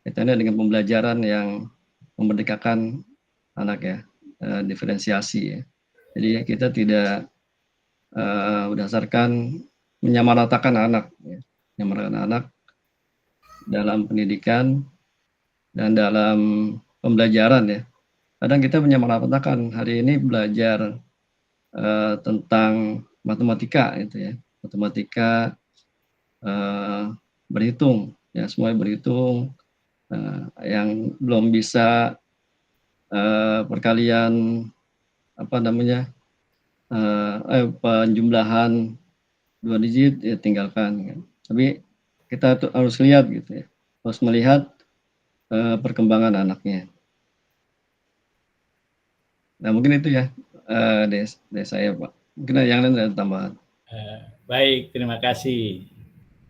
Speaker 1: kaitannya dengan pembelajaran yang memerdekakan anak ya, diferensiasi ya. Jadi kita tidak berdasarkan menyamaratakan anak ya. Menyamaratakan anak dalam pendidikan dan dalam pembelajaran ya. Kadang kita menyamaratakan, hari ini belajar tentang matematika itu ya, matematika berhitung ya, semuanya berhitung. Yang belum bisa perkalian penjumlahan 2 digit ya tinggalkan kan. Tapi kita harus lihat gitu ya, harus melihat perkembangan anaknya. Nah, mungkin itu ya dari saya Pak. Mungkin yang lain ada tambahan.
Speaker 3: Baik, terima kasih.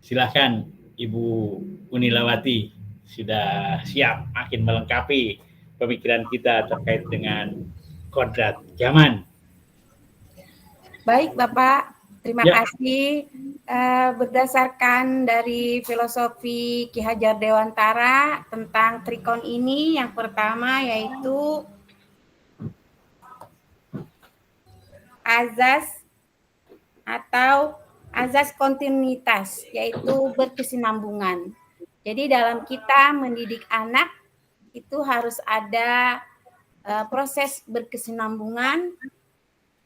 Speaker 3: Silahkan Ibu Unilawati, sudah siap makin melengkapi pemikiran kita terkait dengan kodrat zaman.
Speaker 5: Baik Bapak, terima kasih. Berdasarkan dari filosofi Ki Hajar Dewantara tentang trikon ini, yang pertama yaitu azas atau azas kontinuitas, yaitu berkesinambungan. Jadi dalam kita mendidik anak itu harus ada proses berkesinambungan,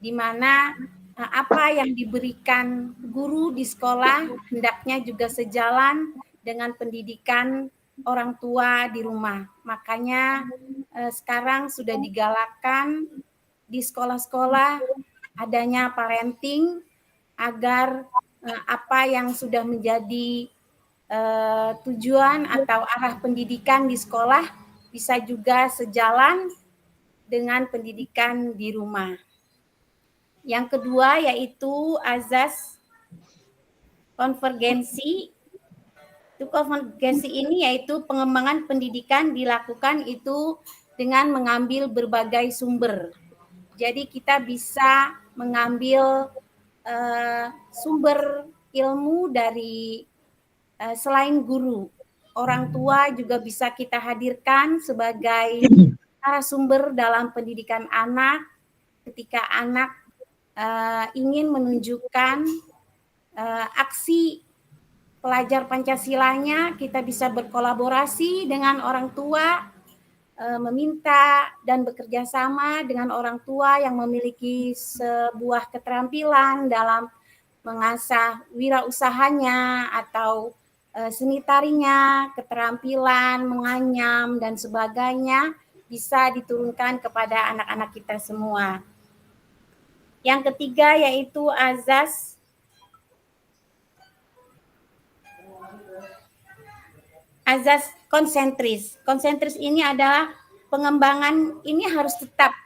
Speaker 5: di mana apa yang diberikan guru di sekolah hendaknya juga sejalan dengan pendidikan orang tua di rumah. Makanya sekarang sudah digalakkan di sekolah-sekolah adanya parenting agar apa yang sudah menjadi tujuan atau arah pendidikan di sekolah bisa juga sejalan dengan pendidikan di rumah. Yang kedua yaitu azas konvergensi. Itu konvergensi ini yaitu pengembangan pendidikan dilakukan itu dengan mengambil berbagai sumber. Jadi kita bisa mengambil sumber ilmu dari selain guru. Orang tua juga bisa kita hadirkan sebagai narasumber dalam pendidikan anak ketika anak ingin menunjukkan aksi pelajar Pancasilanya, kita bisa berkolaborasi dengan orang tua, meminta dan bekerja sama dengan orang tua yang memiliki sebuah keterampilan dalam mengasah wirausahanya atau seni tarinya, keterampilan menganyam dan sebagainya bisa diturunkan kepada anak-anak kita semua. Yang ketiga yaitu azas konsentris. Konsentris ini adalah pengembangan ini harus tetap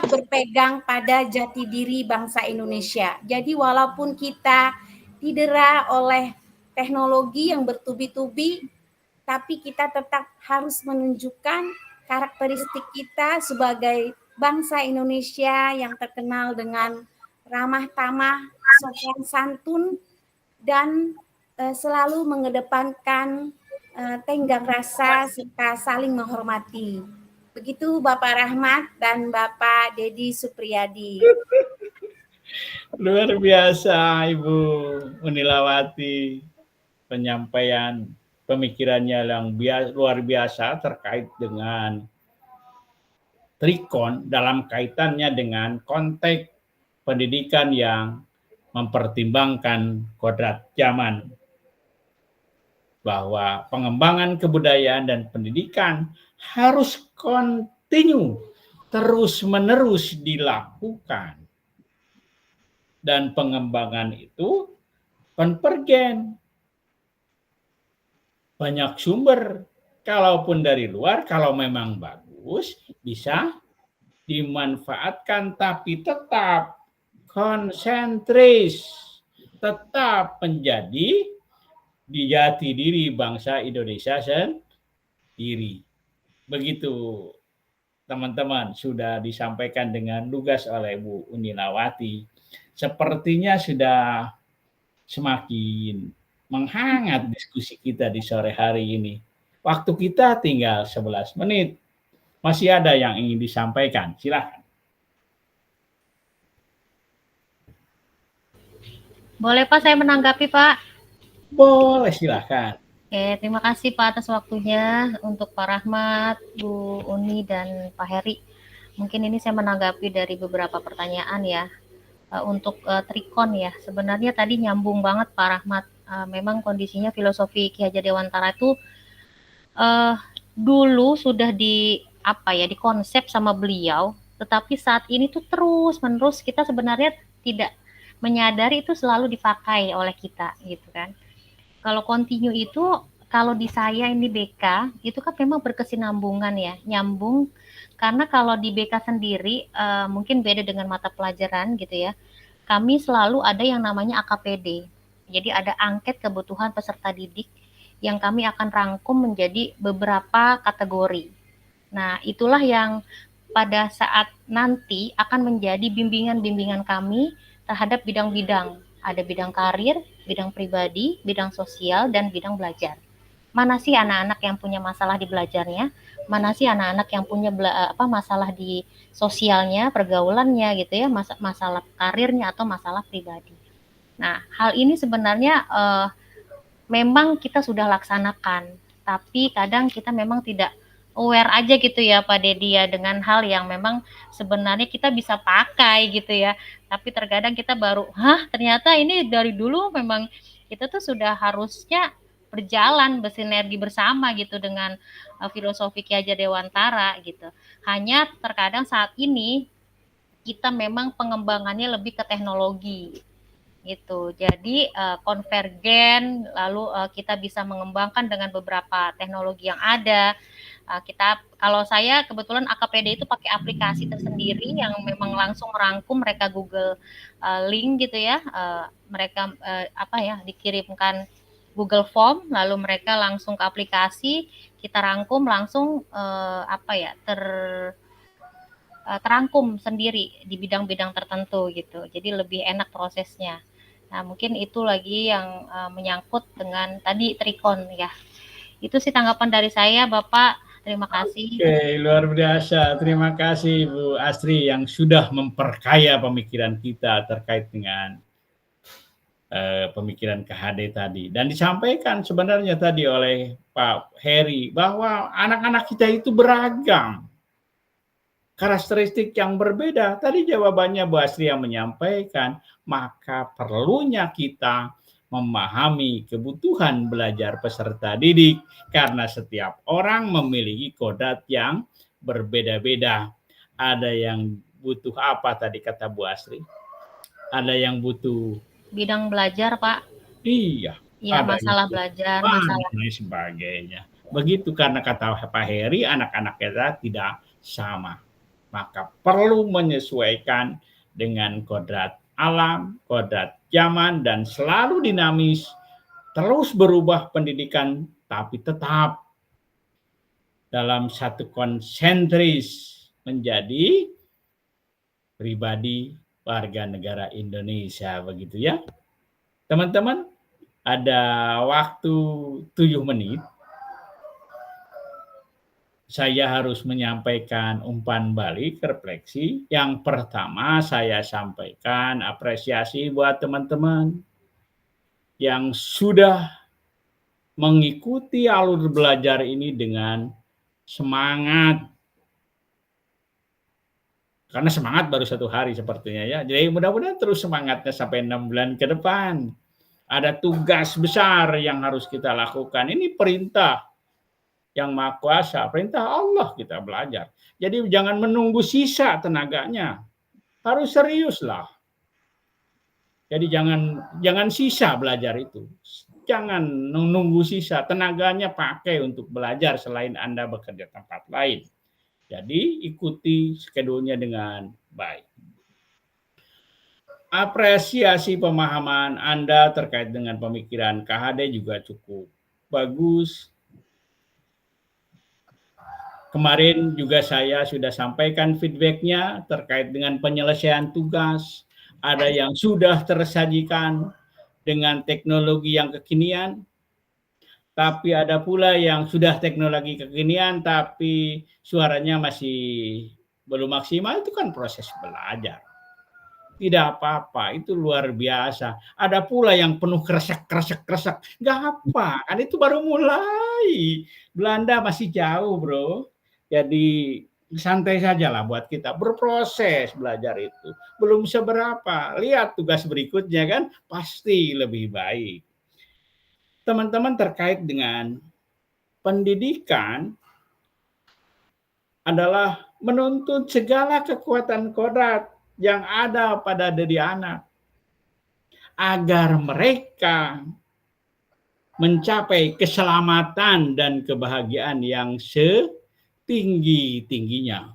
Speaker 5: berpegang pada jati diri bangsa Indonesia. Jadi walaupun kita didera oleh teknologi yang bertubi-tubi, tapi kita tetap harus menunjukkan karakteristik kita sebagai bangsa Indonesia yang terkenal dengan ramah tamah, sopan santun, dan selalu mengedepankan tenggang rasa serta saling menghormati. Begitu Bapak Rahmat dan Bapak Dedi Supriyadi.
Speaker 3: Luar biasa Ibu Unilawati, penyampaian pemikirannya yang luar biasa terkait dengan trikon dalam kaitannya dengan konteks pendidikan yang mempertimbangkan kodrat zaman, bahwa pengembangan kebudayaan dan pendidikan harus kontinu, terus-menerus dilakukan. Dan pengembangan itu konvergen. Banyak sumber, kalaupun dari luar, kalau memang bagus, bisa dimanfaatkan, tapi tetap konsentris, tetap menjadi jati diri bangsa Indonesia sendiri. Begitu teman-teman, sudah disampaikan dengan lugas oleh Bu Unilawati. Sepertinya sudah semakin menghangat diskusi kita di sore hari ini. Waktu kita tinggal 11 menit. Masih ada yang ingin disampaikan? Silakan.
Speaker 12: Boleh Pak, saya menanggapi Pak?
Speaker 3: Boleh, silakan.
Speaker 12: Oke, terima kasih Pak atas waktunya untuk Pak Rahmat, Bu Uni, dan Pak Heri. Mungkin ini saya menanggapi dari beberapa pertanyaan ya. Untuk trikon ya, sebenarnya tadi nyambung banget Pak Rahmat. Memang kondisinya filosofi Ki Hajar Dewantara itu dulu sudah dikonsep sama beliau, tetapi saat ini tuh terus-menerus kita sebenarnya tidak menyadari itu selalu dipakai oleh kita gitu kan. Kalau continue itu, kalau di saya ini BK, itu kan memang berkesinambungan ya, nyambung. Karena kalau di BK sendiri, mungkin beda dengan mata pelajaran gitu ya, kami selalu ada yang namanya AKPD. Jadi ada angket kebutuhan peserta didik yang kami akan rangkum menjadi beberapa kategori. Nah, itulah yang pada saat nanti akan menjadi bimbingan-bimbingan kami terhadap bidang-bidang. Ada bidang karir, bidang pribadi, bidang sosial, dan bidang belajar. Mana sih anak-anak yang punya masalah di belajarnya? Mana sih anak-anak yang punya masalah di sosialnya, pergaulannya gitu ya, masalah karirnya atau masalah pribadi. Nah, hal ini sebenarnya memang kita sudah laksanakan, tapi kadang kita memang tidak aware aja gitu ya Pak Dedi ya, dengan hal yang memang sebenarnya kita bisa pakai gitu ya, tapi terkadang kita baru ternyata ini dari dulu memang kita tuh sudah harusnya berjalan bersinergi bersama gitu dengan filosofi Ki Hajar Dewantara gitu. Hanya terkadang saat ini kita memang pengembangannya lebih ke teknologi gitu. Jadi konvergen, lalu kita bisa mengembangkan dengan beberapa teknologi yang ada. Kalau saya kebetulan AKPD itu pakai aplikasi tersendiri yang memang langsung merangkum, mereka Google link gitu ya, mereka dikirimkan Google Form, lalu mereka langsung ke aplikasi, kita rangkum langsung terangkum sendiri di bidang-bidang tertentu gitu. Jadi lebih enak prosesnya. Nah, mungkin itu lagi yang menyangkut dengan tadi trikon ya. Itu sih tanggapan dari saya, Bapak. Terima kasih.
Speaker 3: Oke, luar biasa. Terima kasih Bu Astri yang sudah memperkaya pemikiran kita terkait dengan pemikiran KHD tadi. Dan disampaikan sebenarnya tadi oleh Pak Heri bahwa anak-anak kita itu beragam, karakteristik yang berbeda. Tadi jawabannya Bu Asri yang menyampaikan, maka perlunya kita memahami kebutuhan belajar peserta didik karena setiap orang memiliki kodrat yang berbeda-beda. Ada yang butuh apa tadi kata Bu Asri? Ada yang butuh
Speaker 12: Bidang belajar, Pak.
Speaker 3: Iya.
Speaker 12: Iya, masalah belajar, masalah
Speaker 3: dan sebagainya. Begitu karena kata Pak Heri, anak-anak kita tidak sama. Maka perlu menyesuaikan dengan kodrat alam, kodrat zaman, dan selalu dinamis, terus berubah pendidikan, tapi tetap dalam satu konsentris menjadi pribadi warga negara Indonesia, begitu ya. Teman-teman, ada waktu 7 menit. Saya harus menyampaikan umpan balik refleksi. Yang pertama saya sampaikan apresiasi buat teman-teman yang sudah mengikuti alur belajar ini dengan semangat. Karena semangat baru 1 hari sepertinya ya. Jadi mudah-mudahan terus semangatnya sampai 6 bulan ke depan. Ada tugas besar yang harus kita lakukan. Ini perintah yang Maha Kuasa, perintah Allah kita belajar. Jadi jangan menunggu sisa tenaganya. Harus serius lah. Jadi jangan sisa belajar itu. Jangan menunggu sisa, tenaganya pakai untuk belajar selain Anda bekerja tempat lain. Jadi ikuti skedulnya dengan baik. Apresiasi pemahaman Anda terkait dengan pemikiran KHD juga cukup bagus. Kemarin juga saya sudah sampaikan feedbacknya terkait dengan penyelesaian tugas. Ada yang sudah tersajikan dengan teknologi yang kekinian. Tapi ada pula yang sudah teknologi kekinian tapi suaranya masih belum maksimal, itu kan proses belajar. Tidak apa-apa, itu luar biasa. Ada pula yang penuh kresek. Nggak apa, kan itu baru mulai. Belanda masih jauh, bro. Jadi santai saja lah buat kita. Berproses belajar itu. Belum seberapa. Lihat tugas berikutnya kan, pasti lebih baik. Teman-teman terkait dengan pendidikan adalah menuntut segala kekuatan kodrat yang ada pada diri anak agar mereka mencapai keselamatan dan kebahagiaan yang setinggi-tingginya.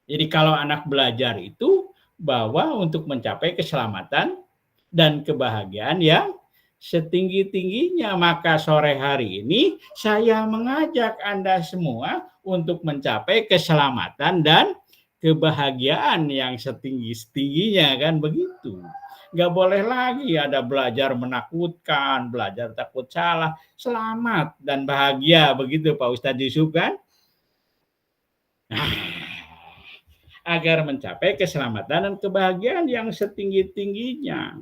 Speaker 3: Jadi kalau anak belajar itu bahwa untuk mencapai keselamatan dan kebahagiaan yang setinggi-tingginya, maka sore hari ini saya mengajak Anda semua untuk mencapai keselamatan dan kebahagiaan yang setinggi-tingginya, kan begitu. Nggak boleh lagi ada belajar menakutkan, belajar takut salah. Selamat dan bahagia, begitu Pak Ustadz Yusuf kan? Nah, agar mencapai keselamatan dan kebahagiaan yang setinggi-tingginya.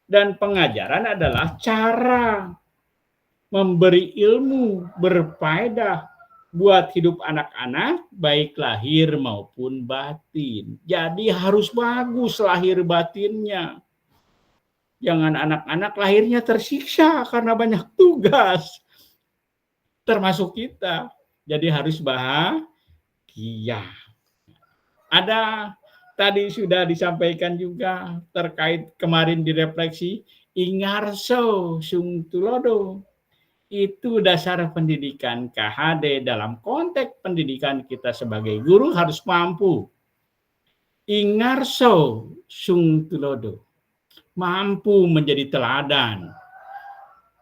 Speaker 3: Dan pengajaran adalah cara memberi ilmu berfaedah buat hidup anak-anak, baik lahir maupun batin. Jadi harus bagus lahir batinnya. Jangan anak-anak lahirnya tersiksa karena banyak tugas. Termasuk kita. Jadi harus bahagia. Ada tadi sudah disampaikan juga terkait kemarin direfleksi, ingarso sung tulodo. Itu dasar pendidikan KHD dalam konteks pendidikan kita sebagai guru harus mampu. Ingarso sung tulodo. Mampu menjadi teladan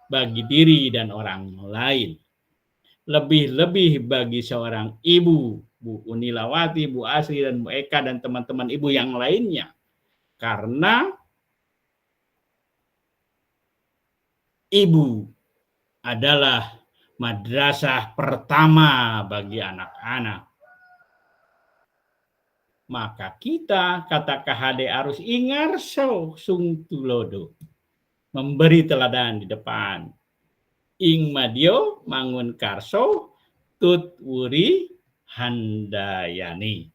Speaker 3: bagi diri dan orang lain. Lebih-lebih bagi seorang ibu, Bu Unilawati, Bu Asri, dan Bu Eka, dan teman-teman ibu yang lainnya. Karena ibu adalah madrasah pertama bagi anak-anak. maka kita kata KHD harus ingarso sung tulodo, memberi teladan di depan. Ing madio mangun karso tut wuri handayani.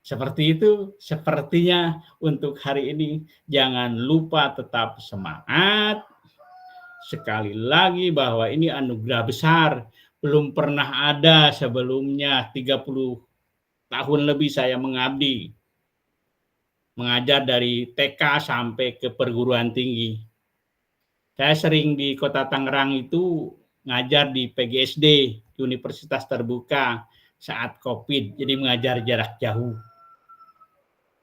Speaker 3: Seperti itu, sepertinya untuk hari ini jangan lupa tetap semangat. Sekali lagi bahwa ini anugerah besar, belum pernah ada sebelumnya. 30 tahun lebih saya mengabdi, mengajar dari TK sampai ke perguruan tinggi. Saya sering di Kota Tangerang itu ngajar di PGSD, Universitas Terbuka, saat COVID, jadi mengajar jarak jauh.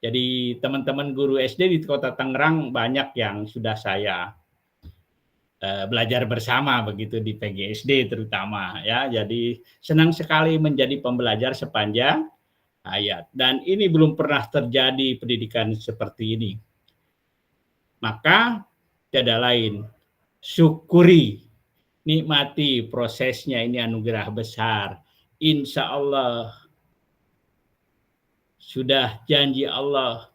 Speaker 3: Jadi teman-teman guru SD di Kota Tangerang banyak yang sudah saya belajar bersama begitu di PGSD terutama ya. Jadi senang sekali menjadi pembelajar sepanjang hayat, dan ini belum pernah terjadi pendidikan seperti ini. Maka tiada lain, syukuri, nikmati prosesnya, ini anugerah besar. Insya Allah sudah janji Allah,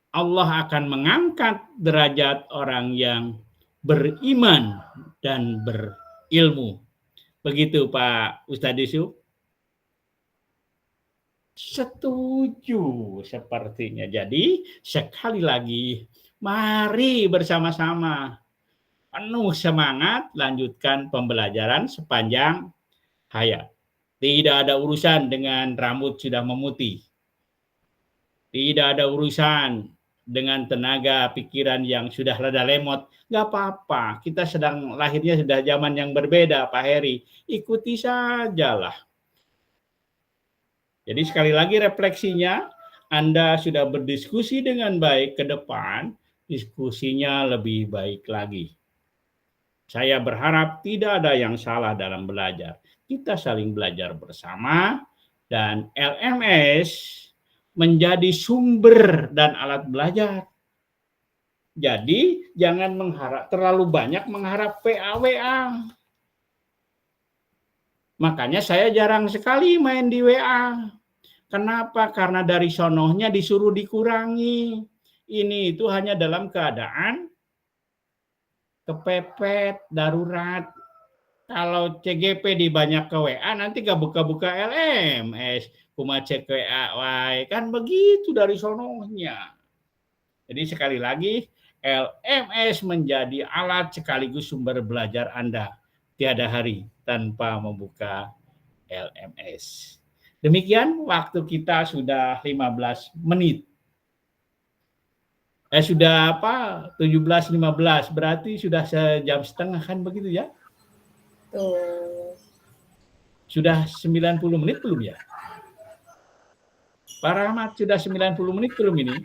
Speaker 3: Allah akan mengangkat derajat orang yang beriman dan berilmu. Begitu Pak Ustadz Yusuf? Setuju sepertinya. Jadi sekali lagi, mari bersama-sama penuh semangat lanjutkan pembelajaran sepanjang hayat. Tidak ada urusan dengan rambut sudah memutih. Tidak ada urusan dengan tenaga pikiran yang sudah rada lemot. Nggak apa-apa. Kita sedang lahirnya sudah zaman yang berbeda, Pak Heri. Ikuti sajalah. Jadi sekali lagi refleksinya, Anda sudah berdiskusi dengan baik ke depan, diskusinya lebih baik lagi. Saya berharap tidak ada yang salah dalam belajar. Kita saling belajar bersama, dan LMS menjadi sumber dan alat belajar. Jadi jangan terlalu banyak mengharap WA. Makanya saya jarang sekali main di WA. Kenapa? Karena dari sonohnya disuruh dikurangi. Ini itu hanya dalam keadaan kepepet, darurat. Kalau CGP dibanyak ke WA, nanti gak buka-buka LMS. Kuma cek WA, kan begitu dari sonohnya. Jadi sekali lagi, LMS menjadi alat sekaligus sumber belajar Anda. Tiada hari tanpa membuka LMS. Demikian, waktu kita sudah 15 menit. Sudah 17.15, berarti sudah sejam setengah kan begitu ya?
Speaker 2: Tuh.
Speaker 3: Sudah 90 menit belum ya? Pak Rahmat, sudah 90 menit belum ini?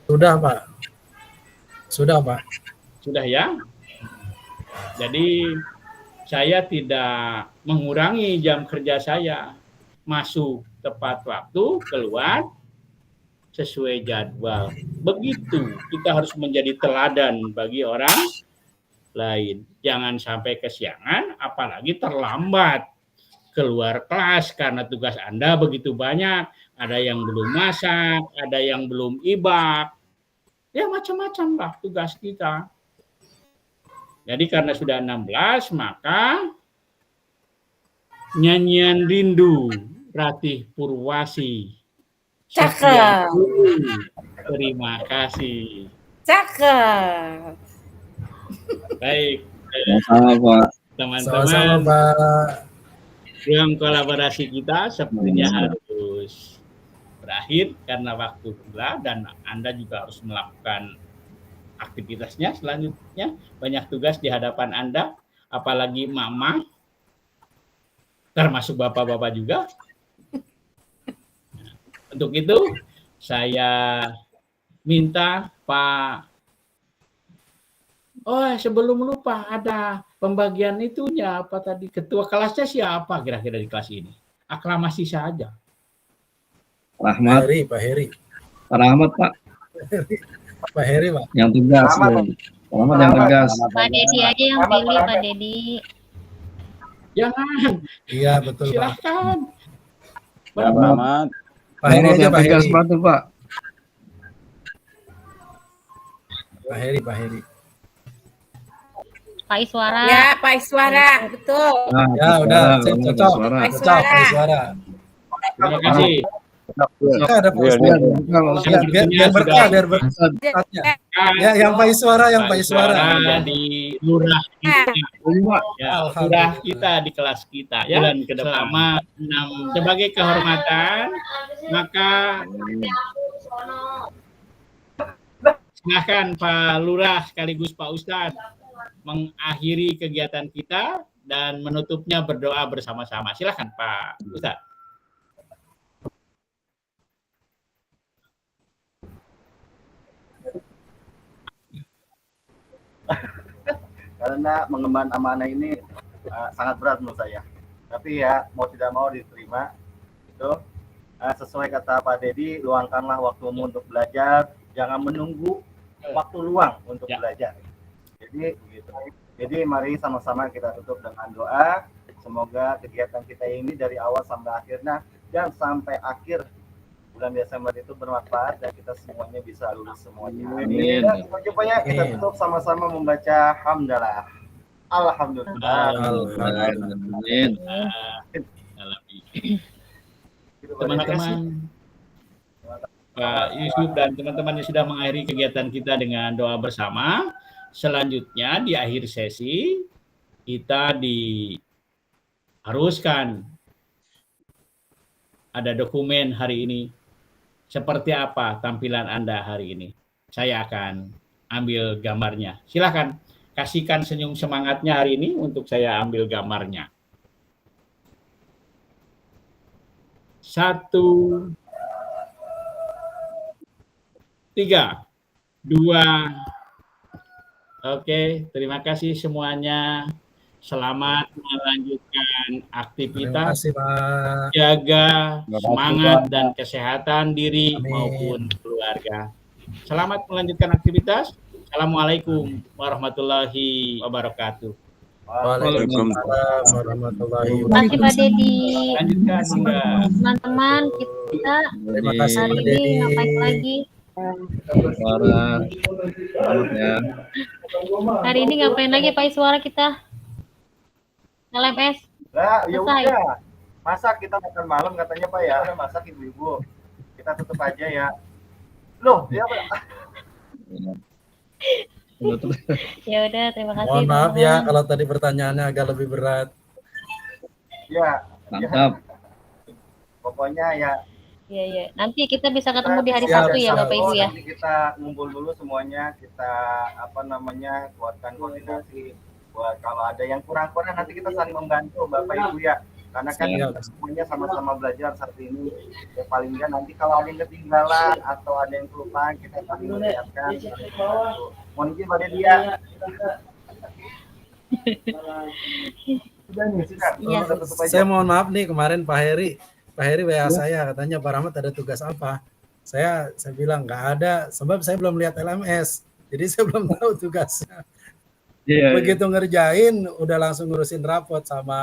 Speaker 4: Sudah, Pak. Sudah, Pak.
Speaker 3: Sudah ya? Jadi saya tidak mengurangi jam kerja saya. Masuk tepat waktu, keluar sesuai jadwal. Begitu, kita harus menjadi teladan bagi orang lain. Jangan sampai kesiangan, apalagi terlambat keluar kelas karena tugas Anda begitu banyak. Ada yang belum masak, ada yang belum ibak. Ya macam-macam lah tugas kita. Jadi karena sudah 16, maka nyanyian rindu Ratih Purwasi.
Speaker 2: Cakep.
Speaker 3: Terima kasih.
Speaker 2: Cakep.
Speaker 3: Baik.
Speaker 1: Sama Pak.
Speaker 3: Teman-teman,
Speaker 4: Pak.
Speaker 3: ruang kolaborasi kita sepertinya harus berakhir karena waktu pula, dan Anda juga harus melakukan aktivitasnya selanjutnya. Banyak tugas di hadapan Anda, apalagi mama, termasuk bapak-bapak juga. Untuk itu, saya minta Pak, sebelum lupa, ada pembagian itunya, apa tadi, ketua kelasnya siapa kira-kira di kelas ini? Aklamasi saja.
Speaker 1: Rahmat.
Speaker 4: Pak Heri.
Speaker 1: Pak Rahmat, Pak.
Speaker 4: Pak Heri, Pak.
Speaker 1: Yang tegas. Rahmat yang tegas.
Speaker 12: Pak Dedi aja yang pilih, Pak Dedi.
Speaker 3: Jangan.
Speaker 4: Iya, betul, Pak.
Speaker 3: Silahkan.
Speaker 6: Ya, Pak Ahmad.
Speaker 4: Pak Heri aja, Pak
Speaker 1: tegas
Speaker 4: Heri.
Speaker 1: banget, Pak.
Speaker 4: Pak Heri, Pak Heri.
Speaker 12: Pak Iswara.
Speaker 5: Ya, Pak Iswara, betul.
Speaker 1: Nah,
Speaker 4: Ya, udah, sip, cocok.
Speaker 1: suara.
Speaker 4: Cocok, Pak Iswara.
Speaker 3: Terima kasih.
Speaker 4: Ya, ada Pak
Speaker 6: Iya,
Speaker 4: Iswara.
Speaker 6: iya.
Speaker 4: Biar berkah, biar berkah. Ya, yang Pak Iswara, yang Pak Iswara.
Speaker 3: Jadi lurah kita. Ya,
Speaker 4: Alhamdulillah.
Speaker 3: lurah kita di kelas kita ya. Bulan ke depan. Selama 6 sebagai kehormatan, maka silahkan Pak Lurah sekaligus Pak Ustadz mengakhiri kegiatan kita dan menutupnya berdoa bersama-sama. Silahkan Pak Ustadz.
Speaker 7: Karena mengemban amanah ini sangat berat menurut saya. Tapi ya mau tidak mau diterima. Itu sesuai kata Pak Dedi, luangkanlah waktumu untuk belajar, jangan menunggu waktu luang untuk belajar. Jadi begitu. Jadi mari sama-sama kita tutup dengan doa. Semoga kegiatan kita ini dari awal sampai akhirnya dan sampai akhir bulan Desember itu bermanfaat dan kita semuanya bisa lulus semuanya.
Speaker 1: Amin.
Speaker 7: Dan selanjutnya kita tutup sama-sama membaca hamdalah. Alhamdulillah.
Speaker 1: Amin.
Speaker 3: Teman-teman, Pak Yusuf dan teman-teman yang sudah mengakhiri kegiatan kita dengan doa bersama. Selanjutnya di akhir sesi kita diharuskan ada dokumen hari ini. Seperti apa tampilan Anda hari ini? Saya akan ambil gambarnya. Silakan kasihkan senyum semangatnya hari ini untuk saya ambil gambarnya. 1, 3, 2. Oke, terima kasih semuanya. Selamat melanjutkan aktivitas.
Speaker 4: Terima kasih, Pak.
Speaker 3: Jaga
Speaker 1: Terima kasih,
Speaker 3: semangat
Speaker 1: Pak.
Speaker 3: dan kesehatan diri
Speaker 4: Amin.
Speaker 3: maupun keluarga. Selamat melanjutkan aktivitas. Assalamualaikum warahmatullahi wabarakatuh.
Speaker 4: Waalaikumsalam warahmatullahi
Speaker 12: Terima kasih Pak Dedi.
Speaker 3: Lanjutkan, Bunda.
Speaker 12: Teman-teman, kita
Speaker 4: Terima kasih,
Speaker 12: hari
Speaker 4: Pak
Speaker 12: ini
Speaker 4: Dedi.
Speaker 12: ngapain lagi?
Speaker 1: Suara. Selamat ya.
Speaker 12: Hari ini ngapain lagi Pak Iswara kita? LMS.
Speaker 7: Nah, ya
Speaker 12: Selesai.
Speaker 7: udah. Masak kita makan malam katanya Pak ya. Udah masak ibu-ibu. Kita tutup aja ya. Loh, ya Pak.
Speaker 12: Ya udah, terima kasih.
Speaker 4: Mohon maaf
Speaker 12: teman-teman.
Speaker 4: ya kalau tadi pertanyaannya agak lebih berat.
Speaker 7: Ya.
Speaker 1: Mantap.
Speaker 7: Pokoknya ya.
Speaker 12: Iya, iya. Nanti kita bisa ketemu di hari
Speaker 4: Siap,
Speaker 12: Sabtu ya
Speaker 4: siap.
Speaker 12: Bapak Ibu ya.
Speaker 7: Nanti kita ngumpul dulu semuanya, kita kuatkan koordinasi buat kalau ada yang kurang-kurang nanti kita saling membantu Bapak Ibu ya. Karena kan
Speaker 4: Siap.
Speaker 7: kita semuanya sama-sama belajar saat ini. Ya paling nggak nanti kalau ada yang ketinggalan atau ada yang kelupaan kita saling mengingatkan. Mohon izin pada dia. Sudah nih, sudah.
Speaker 12: Iya.
Speaker 7: Kita tutup aja.
Speaker 4: Saya mohon maaf nih kemarin Pak Heri WA saya katanya Pak Rahmat ada tugas apa. Saya bilang nggak ada sebab saya belum lihat LMS. Jadi saya belum tahu tugasnya.
Speaker 1: Iya.
Speaker 4: Begitu ngerjain udah langsung ngurusin rapot sama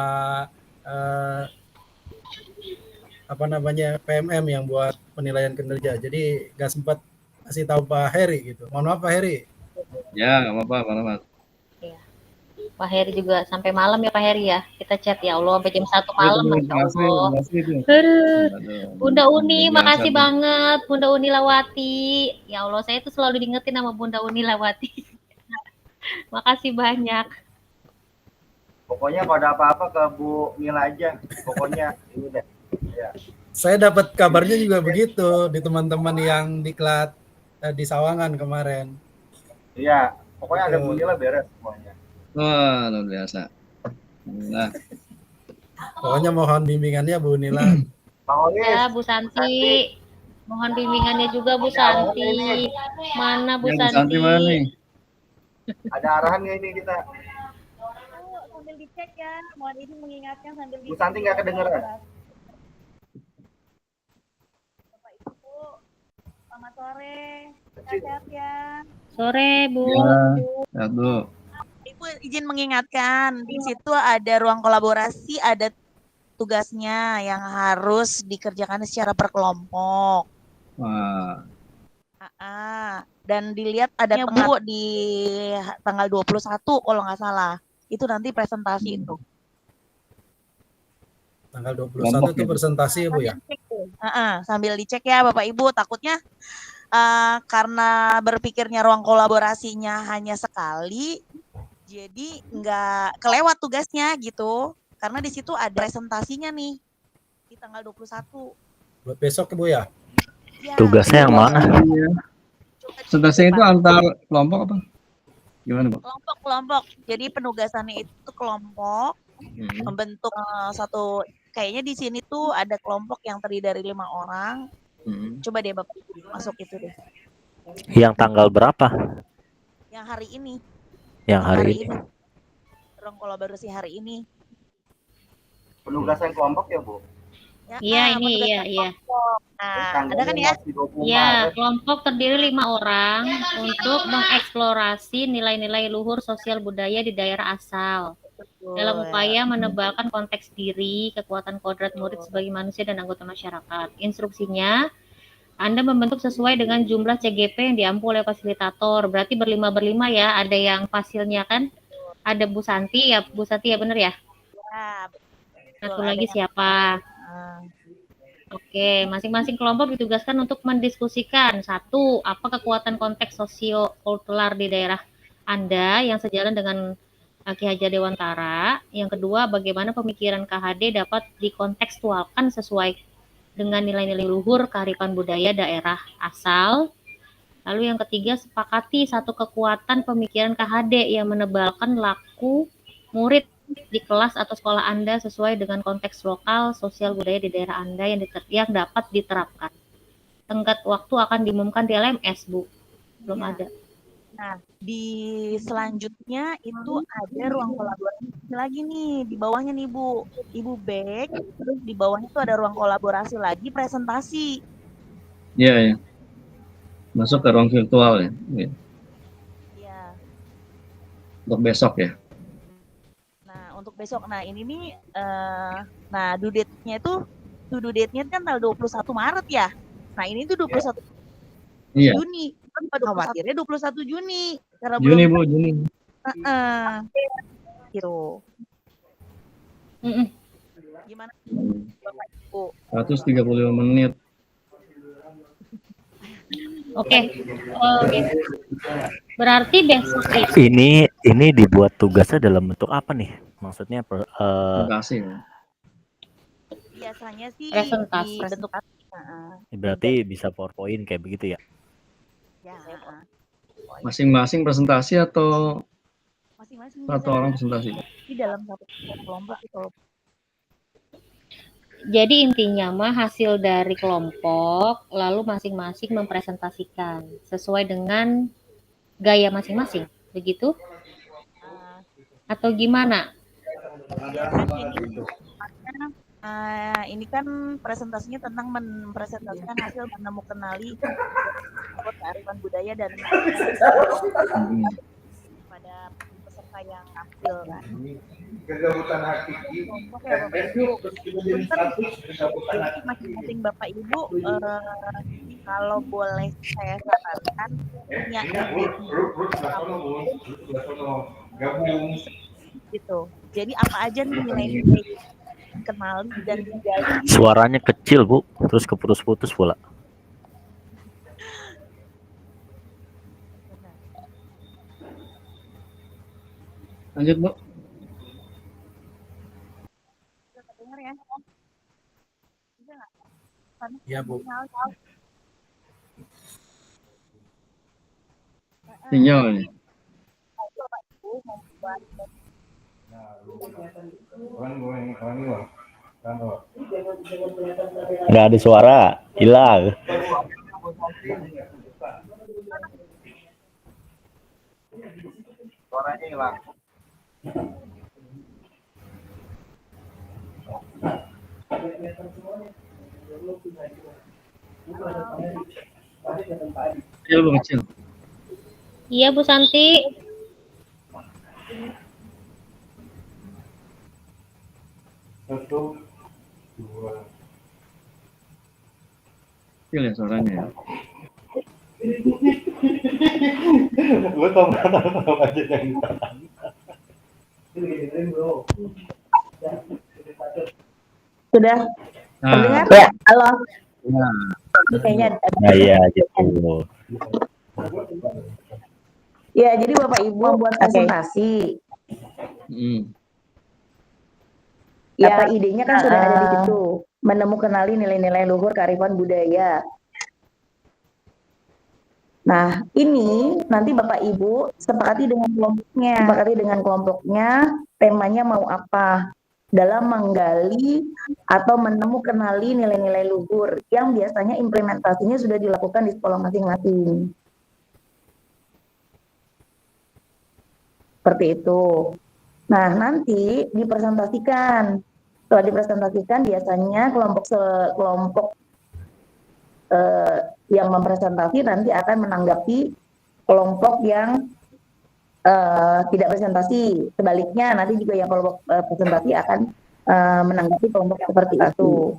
Speaker 4: PMM yang buat penilaian kinerja. Jadi nggak sempat kasih tahu Pak Heri gitu. Mohon maaf Pak Heri.
Speaker 1: Ya, nggak apa-apa, Pak Rahmat.
Speaker 12: Pak Heri juga sampai malam ya Pak Heri ya. Kita chat ya Allah sampai jam 1 malam. Masya Allah. Aduh. Bunda Uni, makasih banget. Bunda Uni Lawati. Ya Allah, saya tuh selalu diingetin sama Bunda Uni Lawati. Makasih banyak.
Speaker 7: Pokoknya kalau ada apa-apa ke Bu Mila aja. Pokoknya ini deh. Ya.
Speaker 4: Saya dapat kabarnya juga begitu di teman-teman yang diklat di Sawangan kemarin.
Speaker 7: Iya, pokoknya ada Bu Mila beres semuanya.
Speaker 1: Wah, luar biasa. Nah,
Speaker 4: Pokoknya mohon bimbingannya Bu Nila.
Speaker 7: Pak Olis.
Speaker 12: Ya, Bu Santi. Mohon bimbingannya juga Bu Santi. Mana Bu
Speaker 1: ya, Bu Santi mana nih?
Speaker 7: Ada arahan nggak ini kita?
Speaker 13: Sambil dicek ya, mohon izin mengingatkan sambil
Speaker 7: Bu Santi nggak kedengeran.
Speaker 13: Bapak Ibu, selamat sore, sehat ya.
Speaker 12: Sore Bu.
Speaker 1: Ya, sehat, Bu.
Speaker 13: Ibu
Speaker 14: izin mengingatkan, di situ ada ruang kolaborasi, ada tugasnya yang harus dikerjakan secara berkelompok.
Speaker 1: Wah.
Speaker 14: Dan dilihat ada temu di tanggal 21 kalau nggak salah. Itu nanti presentasi itu.
Speaker 4: Tanggal 21 itu presentasi ya, Bu ya?
Speaker 14: Sambil dicek ya Bapak Ibu, takutnya karena berpikirnya ruang kolaborasinya hanya sekali, jadi nggak kelewat tugasnya gitu. Karena di situ ada presentasinya nih di tanggal 21.
Speaker 4: Buat besok ya, Bu ya?
Speaker 14: Ya,
Speaker 8: Tugasnya yang mana?
Speaker 1: Presentasi itu antar kelompok apa? Gimana, Bu?
Speaker 14: Kelompok-kelompok. Jadi penugasannya itu kelompok membentuk satu. Kayaknya di sini tuh ada kelompok yang terdiri dari 5 orang. Coba deh Bapak masuk itu deh.
Speaker 8: Yang tanggal berapa?
Speaker 14: Yang hari ini.
Speaker 8: Yang hari ini.
Speaker 14: Ruang kolaborasi hari ini.
Speaker 7: Penugasan kelompok ya, Bu?
Speaker 12: Iya, ini iya.
Speaker 14: Nah, ada kan ya?
Speaker 12: Iya, kelompok terdiri 5 orang untuk mengeksplorasi nilai-nilai luhur sosial budaya di daerah asal. Dalam upaya menebalkan konteks diri, kekuatan kodrat murid sebagai manusia dan anggota masyarakat. Instruksinya, Anda membentuk sesuai dengan jumlah CGP yang diampu oleh fasilitator. Berarti berlima ya, ada yang fasilnya kan? Ada Bu Santi ya, bener ya?
Speaker 14: Ya,
Speaker 12: Satu lagi siapa? Oke, masing-masing kelompok ditugaskan untuk mendiskusikan. 1, apa kekuatan konteks sosio-kultural di daerah Anda yang sejalan dengan Ki Hajar Dewantara. Yang kedua, bagaimana pemikiran KHD dapat dikontekstualkan sesuai dengan nilai-nilai luhur kearifan budaya daerah asal. Lalu yang ketiga, sepakati satu kekuatan pemikiran KHD yang menebalkan laku murid di kelas atau sekolah Anda sesuai dengan konteks lokal, sosial budaya di daerah Anda yang dapat diterapkan. Tenggat waktu akan diumumkan di LMS, Bu. Belum ada.
Speaker 14: Nah, di selanjutnya itu ada ruang kolaborasi lagi nih di bawahnya nih Bu. Ibu back, terus di bawahnya tuh ada ruang kolaborasi lagi presentasi.
Speaker 1: Iya. Masuk ke ruang virtual ya.
Speaker 14: Iya.
Speaker 1: Untuk besok ya.
Speaker 14: Nah, untuk besok. Nah, ini nih nah due date-nya kan tanggal 21 Maret ya. Nah, ini tuh 21 Juni. Kan khawatirnya 21 Juni. Karena
Speaker 1: Juni,
Speaker 14: belum
Speaker 1: Bu, Juni.
Speaker 14: Gitu. Gimana Bapak Ibu?
Speaker 1: 135 menit.
Speaker 12: Oke. Berarti besok
Speaker 8: Ini dibuat tugasnya dalam bentuk apa nih? Maksudnya
Speaker 1: presentasi.
Speaker 14: Biasanya sih
Speaker 12: presentasi.
Speaker 14: bentuk
Speaker 8: berarti bisa PowerPoint kayak begitu ya?
Speaker 14: Ya.
Speaker 1: Masing-masing presentasi atau
Speaker 14: Masing-masing
Speaker 1: satu orang presentasi?
Speaker 14: Di dalam satu kelompok itu.
Speaker 12: Jadi intinya mah hasil dari kelompok lalu masing-masing mempresentasikan sesuai dengan gaya masing-masing, begitu? Atau gimana?
Speaker 14: Ini kan presentasinya tentang mempresentasikan hasil menemukanali kearifan budaya dan pada peserta yang tampil kan.
Speaker 15: Kegabutan hakiki.
Speaker 14: Masing-masing Bapak Ibu kalau boleh saya sarankan punya
Speaker 15: gabung
Speaker 14: gitu. Jadi apa aja nih nilai-nilai kenali dan digali.
Speaker 8: Suaranya kecil, Bu, terus keputus-putus pula.
Speaker 1: Lanjut, Bu.
Speaker 4: Ya, Bu.
Speaker 1: Sinyal nih.
Speaker 8: Nggak ada suara, hilang.
Speaker 7: Suaranya hilang.
Speaker 1: Kecil, Bu, kecil.
Speaker 12: Iya, Bu Santi.
Speaker 15: 1, 2.
Speaker 1: Kecil ya suaranya ya.
Speaker 15: Gue tau berapa budget yang ditahan.
Speaker 14: Sudah
Speaker 1: Nah,
Speaker 14: terdengar? Ya, halo.
Speaker 1: nah,
Speaker 14: Ini kayaknya
Speaker 8: Nah, iya gitu.
Speaker 14: ya, jadi Bapak Ibu buat presentasi. Ya, idenya kan sudah ada di situ. Kenali nilai-nilai luhur kearifan budaya. Nah, ini nanti Bapak Ibu sepakati dengan kelompoknya, temanya mau apa dalam menggali atau kenali nilai-nilai luhur yang biasanya implementasinya sudah dilakukan di sekolah masing-masing. Seperti itu. Nah, nanti dipresentasikan. Setelah dipresentasikan, biasanya kelompok yang mempresentasi nanti akan menanggapi kelompok yang tidak presentasi. Sebaliknya, nanti juga yang kelompok presentasi akan menanggapi kelompok seperti itu.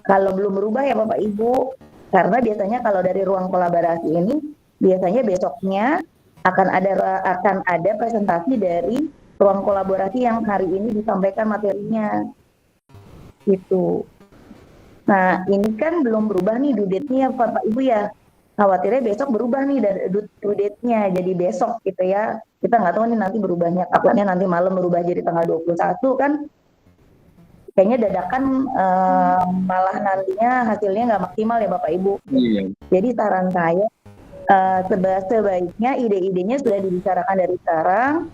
Speaker 14: Kalau belum berubah ya Bapak Ibu, karena biasanya kalau dari ruang kolaborasi ini, biasanya besoknya akan ada presentasi dari ruang kolaborasi yang hari ini disampaikan materinya. Gitu. Nah, ini kan belum berubah nih due date-nya Bapak Ibu ya. Khawatirnya besok berubah nih dari due date-nya jadi besok gitu ya. Kita nggak tahu nih nanti berubahnya kapannya, nanti malam berubah jadi tanggal 21 kan. Kayaknya dadakan malah nantinya hasilnya nggak maksimal ya Bapak Ibu.
Speaker 1: iya.
Speaker 14: Jadi saran saya sebaiknya ide-idenya sudah dibicarakan dari sekarang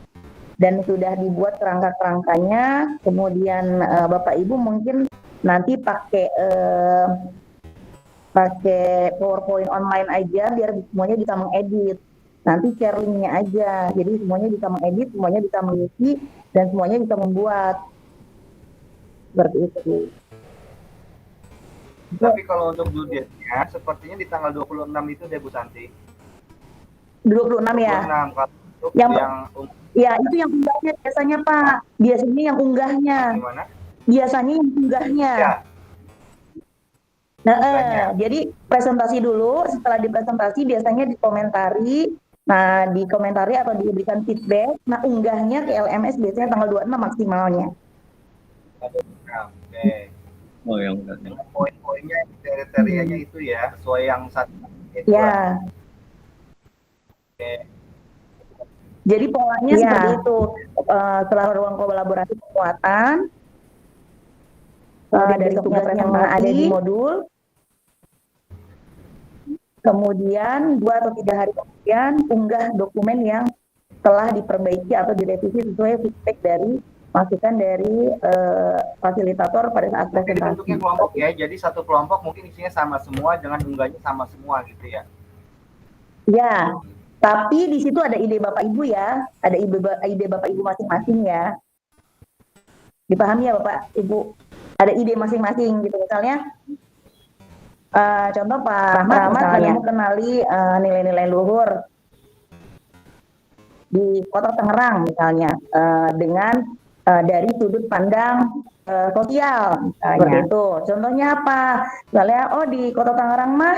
Speaker 14: dan sudah dibuat kerangka-kerangkanya, kemudian Bapak Ibu mungkin nanti pakai PowerPoint online aja biar semuanya bisa mengedit. Nanti share link-nya aja, jadi semuanya bisa mengedit, semuanya bisa mengisi, dan semuanya bisa membuat. Seperti itu.
Speaker 7: Tapi kalau untuk due date-nya, sepertinya di tanggal 26 itu deh Bu Santi.
Speaker 14: 26 ya?
Speaker 7: 26, kalau untuk
Speaker 14: ya itu yang unggahnya biasanya Pak. Biasanya yang unggahnya.
Speaker 7: Gimana?
Speaker 14: Biasanya yang unggahnya.
Speaker 7: Ya.
Speaker 14: Jadi presentasi dulu, setelah dipresentasi biasanya dikomentari. Nah, dikomentari atau diberikan feedback. Nah, unggahnya ke LMS biasanya tanggal 26 maksimalnya.
Speaker 7: Oke.
Speaker 1: Oh, yang enggaknya.
Speaker 7: Poin-poinnya, kriterianya itu ya, sesuai yang satu.
Speaker 14: Ya.
Speaker 7: Oke.
Speaker 14: Jadi polanya seperti itu. Setelah ruang kolaborasi penguatan, dari tugas yang ada di modul, kemudian 2 atau 3 hari kemudian unggah dokumen yang telah diperbaiki atau direvisi sesuai feedback dari masukan dari fasilitator pada saat presentasi.
Speaker 7: Bentuknya kelompok ya, jadi satu kelompok mungkin isinya sama semua dengan unggahnya sama semua gitu ya?
Speaker 14: Ya, tapi di situ ada ide Bapak Ibu ya, ada ide Bapak Ibu masing-masing ya. Dipahami ya Bapak Ibu? Ada ide masing-masing gitu, misalnya contoh Pak Rahmat mau kenali nilai-nilai luhur di Kota Tangerang misalnya dengan dari sudut pandang sosial misalnya itu. Contohnya apa? Misalnya di Kota Tangerang mah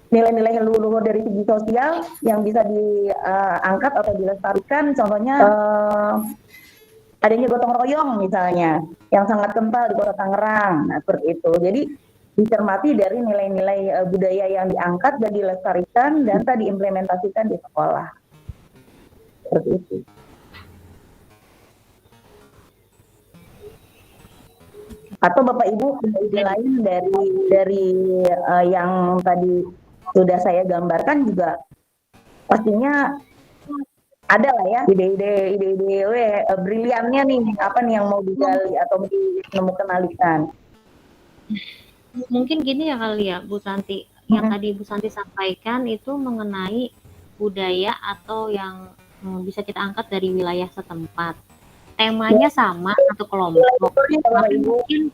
Speaker 14: nilai-nilai luhur dari segi sosial yang bisa diangkat atau dilestarikan, contohnya adanya gotong royong misalnya yang sangat kental di Kota Tangerang. Nah, seperti itu. Jadi dicermati dari nilai-nilai budaya yang diangkat dan dilestarikan dan tadi diimplementasikan di sekolah. Seperti itu. Atau Bapak Ibu ide lain dari yang tadi sudah saya gambarkan juga pastinya ada lah ya ide-ide briliannya nih, apa nih yang mau digali atau kenalikan.
Speaker 12: Mungkin gini ya kali ya Bu Santi, yang tadi Bu Santi sampaikan itu mengenai budaya atau yang bisa kita angkat dari wilayah setempat. Temanya sama satu kelompok, tapi mungkin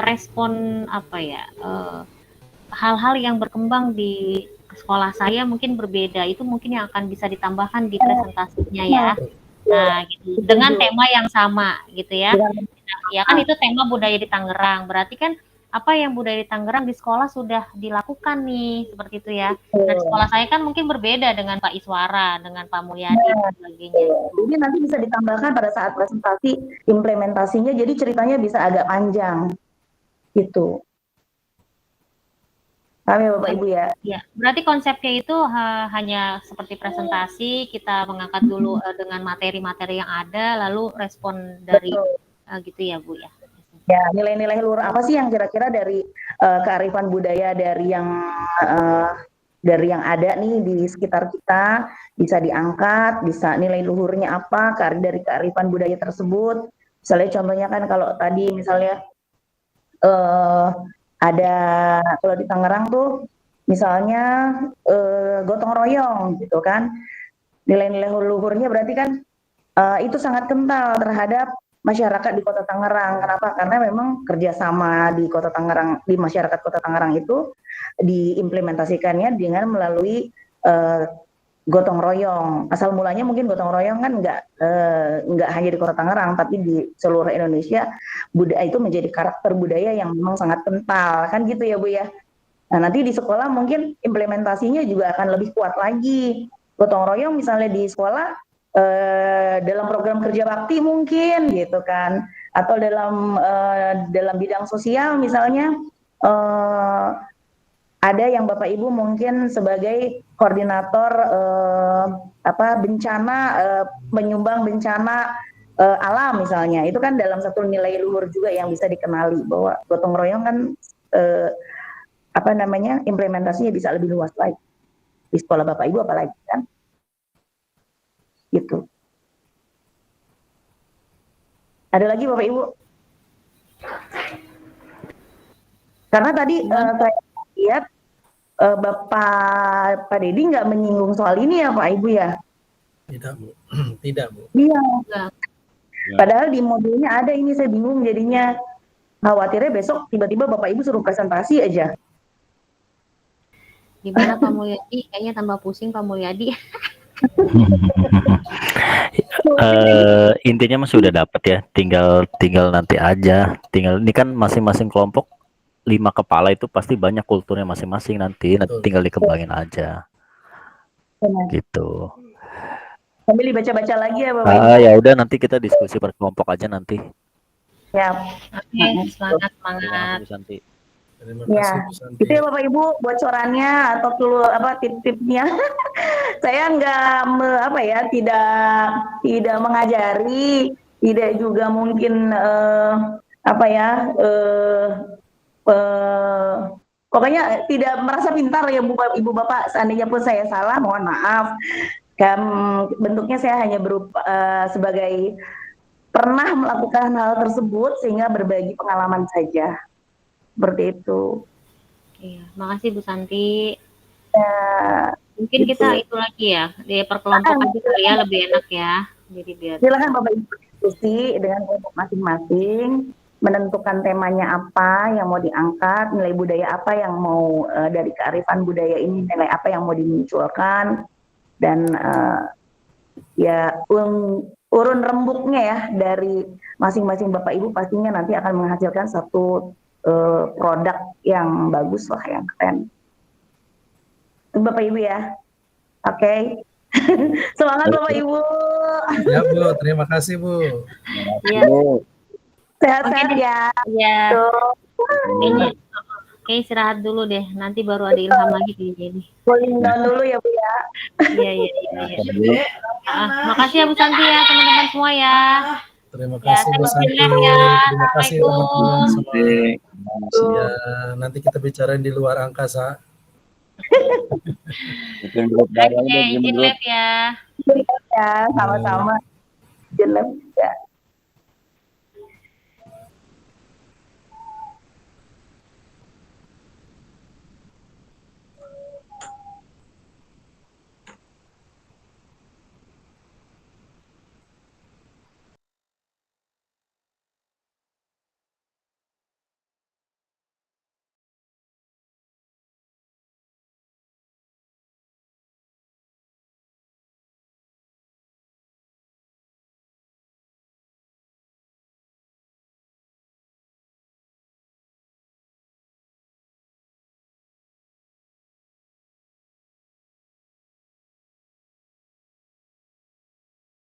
Speaker 12: respon apa ya, hal-hal yang berkembang di sekolah saya mungkin berbeda. Itu mungkin yang akan bisa ditambahkan di presentasinya ya. Nah, gitu. Dengan tema yang sama gitu ya. Ya kan itu tema budaya di Tangerang. Berarti kan apa yang budaya di Tangerang di sekolah sudah dilakukan nih, seperti itu ya. Dan sekolah saya kan mungkin berbeda dengan Pak Iswara, dengan Pak Mulyadi dan sebagainya.
Speaker 16: Jadi nanti bisa ditambahkan pada saat presentasi implementasinya, jadi ceritanya bisa agak panjang gitu. Paham ya Bapak Ibu ya?
Speaker 12: Ya, berarti konsepnya itu hanya seperti presentasi, kita mengangkat dulu dengan materi-materi yang ada, lalu respon dari gitu ya Bu ya.
Speaker 16: Ya, nilai-nilai luhur apa sih yang kira-kira dari kearifan budaya dari yang ada nih di sekitar kita bisa diangkat, bisa nilai luhurnya apa dari kearifan budaya tersebut. Misalnya contohnya kan kalau tadi misalnya ada kalau di Tangerang tuh misalnya gotong royong gitu kan, nilai-nilai luhurnya berarti kan itu sangat kental terhadap masyarakat di Kota Tangerang. Kenapa? Karena memang kerjasama di Kota Tangerang, di masyarakat Kota Tangerang itu diimplementasikannya dengan melalui gotong royong. Asal mulanya mungkin gotong royong kan nggak hanya di Kota Tangerang, tapi di seluruh Indonesia budaya itu menjadi karakter budaya yang memang sangat kental, kan gitu ya Bu ya. Nah nanti di sekolah mungkin implementasinya juga akan lebih kuat lagi. Gotong royong misalnya di sekolah dalam program kerja bakti mungkin gitu kan, atau dalam bidang sosial misalnya ada yang Bapak Ibu mungkin sebagai koordinator bencana, menyumbang bencana alam misalnya, itu kan dalam satu nilai luhur juga yang bisa dikenali bahwa gotong royong kan implementasinya bisa lebih luas lagi di sekolah Bapak Ibu apalagi kan. Gitu. Ada lagi Bapak Ibu? Karena tadi saya lihat Pak Dedi nggak menyinggung soal ini ya Pak Ibu ya?
Speaker 4: Tidak Bu, tidak Bu.
Speaker 16: Iya. Padahal di modulnya ada ini, saya bingung jadinya. Khawatirnya besok tiba-tiba Bapak Ibu suruh presentasi aja.
Speaker 12: Gimana Pak Mulyadi? Kayaknya tambah pusing Pak Mulyadi.
Speaker 8: Intinya masih udah dapat ya, tinggal nanti aja. Tinggal ini kan masing-masing kelompok 5 kepala itu pasti banyak kulturnya masing-masing nanti tinggal dikembangin aja. Gitu.
Speaker 16: Sambil dibaca-baca lagi ya Bapak.
Speaker 8: Ya udah nanti kita diskusi per kelompok aja nanti.
Speaker 16: Ya.
Speaker 12: Oke, semangat.
Speaker 4: Terima
Speaker 16: Ya,
Speaker 4: kasih Bu Santi.
Speaker 16: itu ya Bapak Ibu bocorannya atau tip-tipnya. Saya tidak mengajari, tidak juga mungkin pokoknya tidak merasa pintar ya Ibu Bapak. Seandainya pun saya salah, mohon maaf. Bentuknya saya hanya berupa sebagai pernah melakukan hal tersebut sehingga berbagi pengalaman saja. Seperti itu.
Speaker 12: Iya, makasih Bu Santi.
Speaker 16: Ya,
Speaker 12: mungkin
Speaker 16: gitu.
Speaker 12: kita itu lagi ya, di perkelompokan juga ya lebih enak ya. Jadi biar
Speaker 16: silakan Bapak Ibu diskusi dengan kelompok masing-masing, menentukan temanya apa yang mau diangkat, nilai budaya apa yang mau dari kearifan budaya ini, nilai apa yang mau dimunculkan, dan urun rembuknya ya dari masing-masing Bapak Ibu pastinya nanti akan menghasilkan satu produk yang bagus lah, yang keren. Itu Bapak Ibu ya. Oke. Semangat Bapak Ibu.
Speaker 4: Ya Bu, terima kasih Bu.
Speaker 12: Ya.
Speaker 16: Sehat-sehat ya.
Speaker 12: Ya. Oke, istirahat dulu deh. Nanti baru ada ilham lagi di sini.
Speaker 16: Cooling down dulu ya Bu ya.
Speaker 12: Iya. Makasih ya Bu Santi ya, teman-teman semua ya.
Speaker 4: Terima kasih Bu Santi. Terima kasih teman-teman semua. Ya, nanti kita bicarain di luar angkasa.
Speaker 12: Oke, izin live ya.
Speaker 16: Ya, sama-sama. Izin live.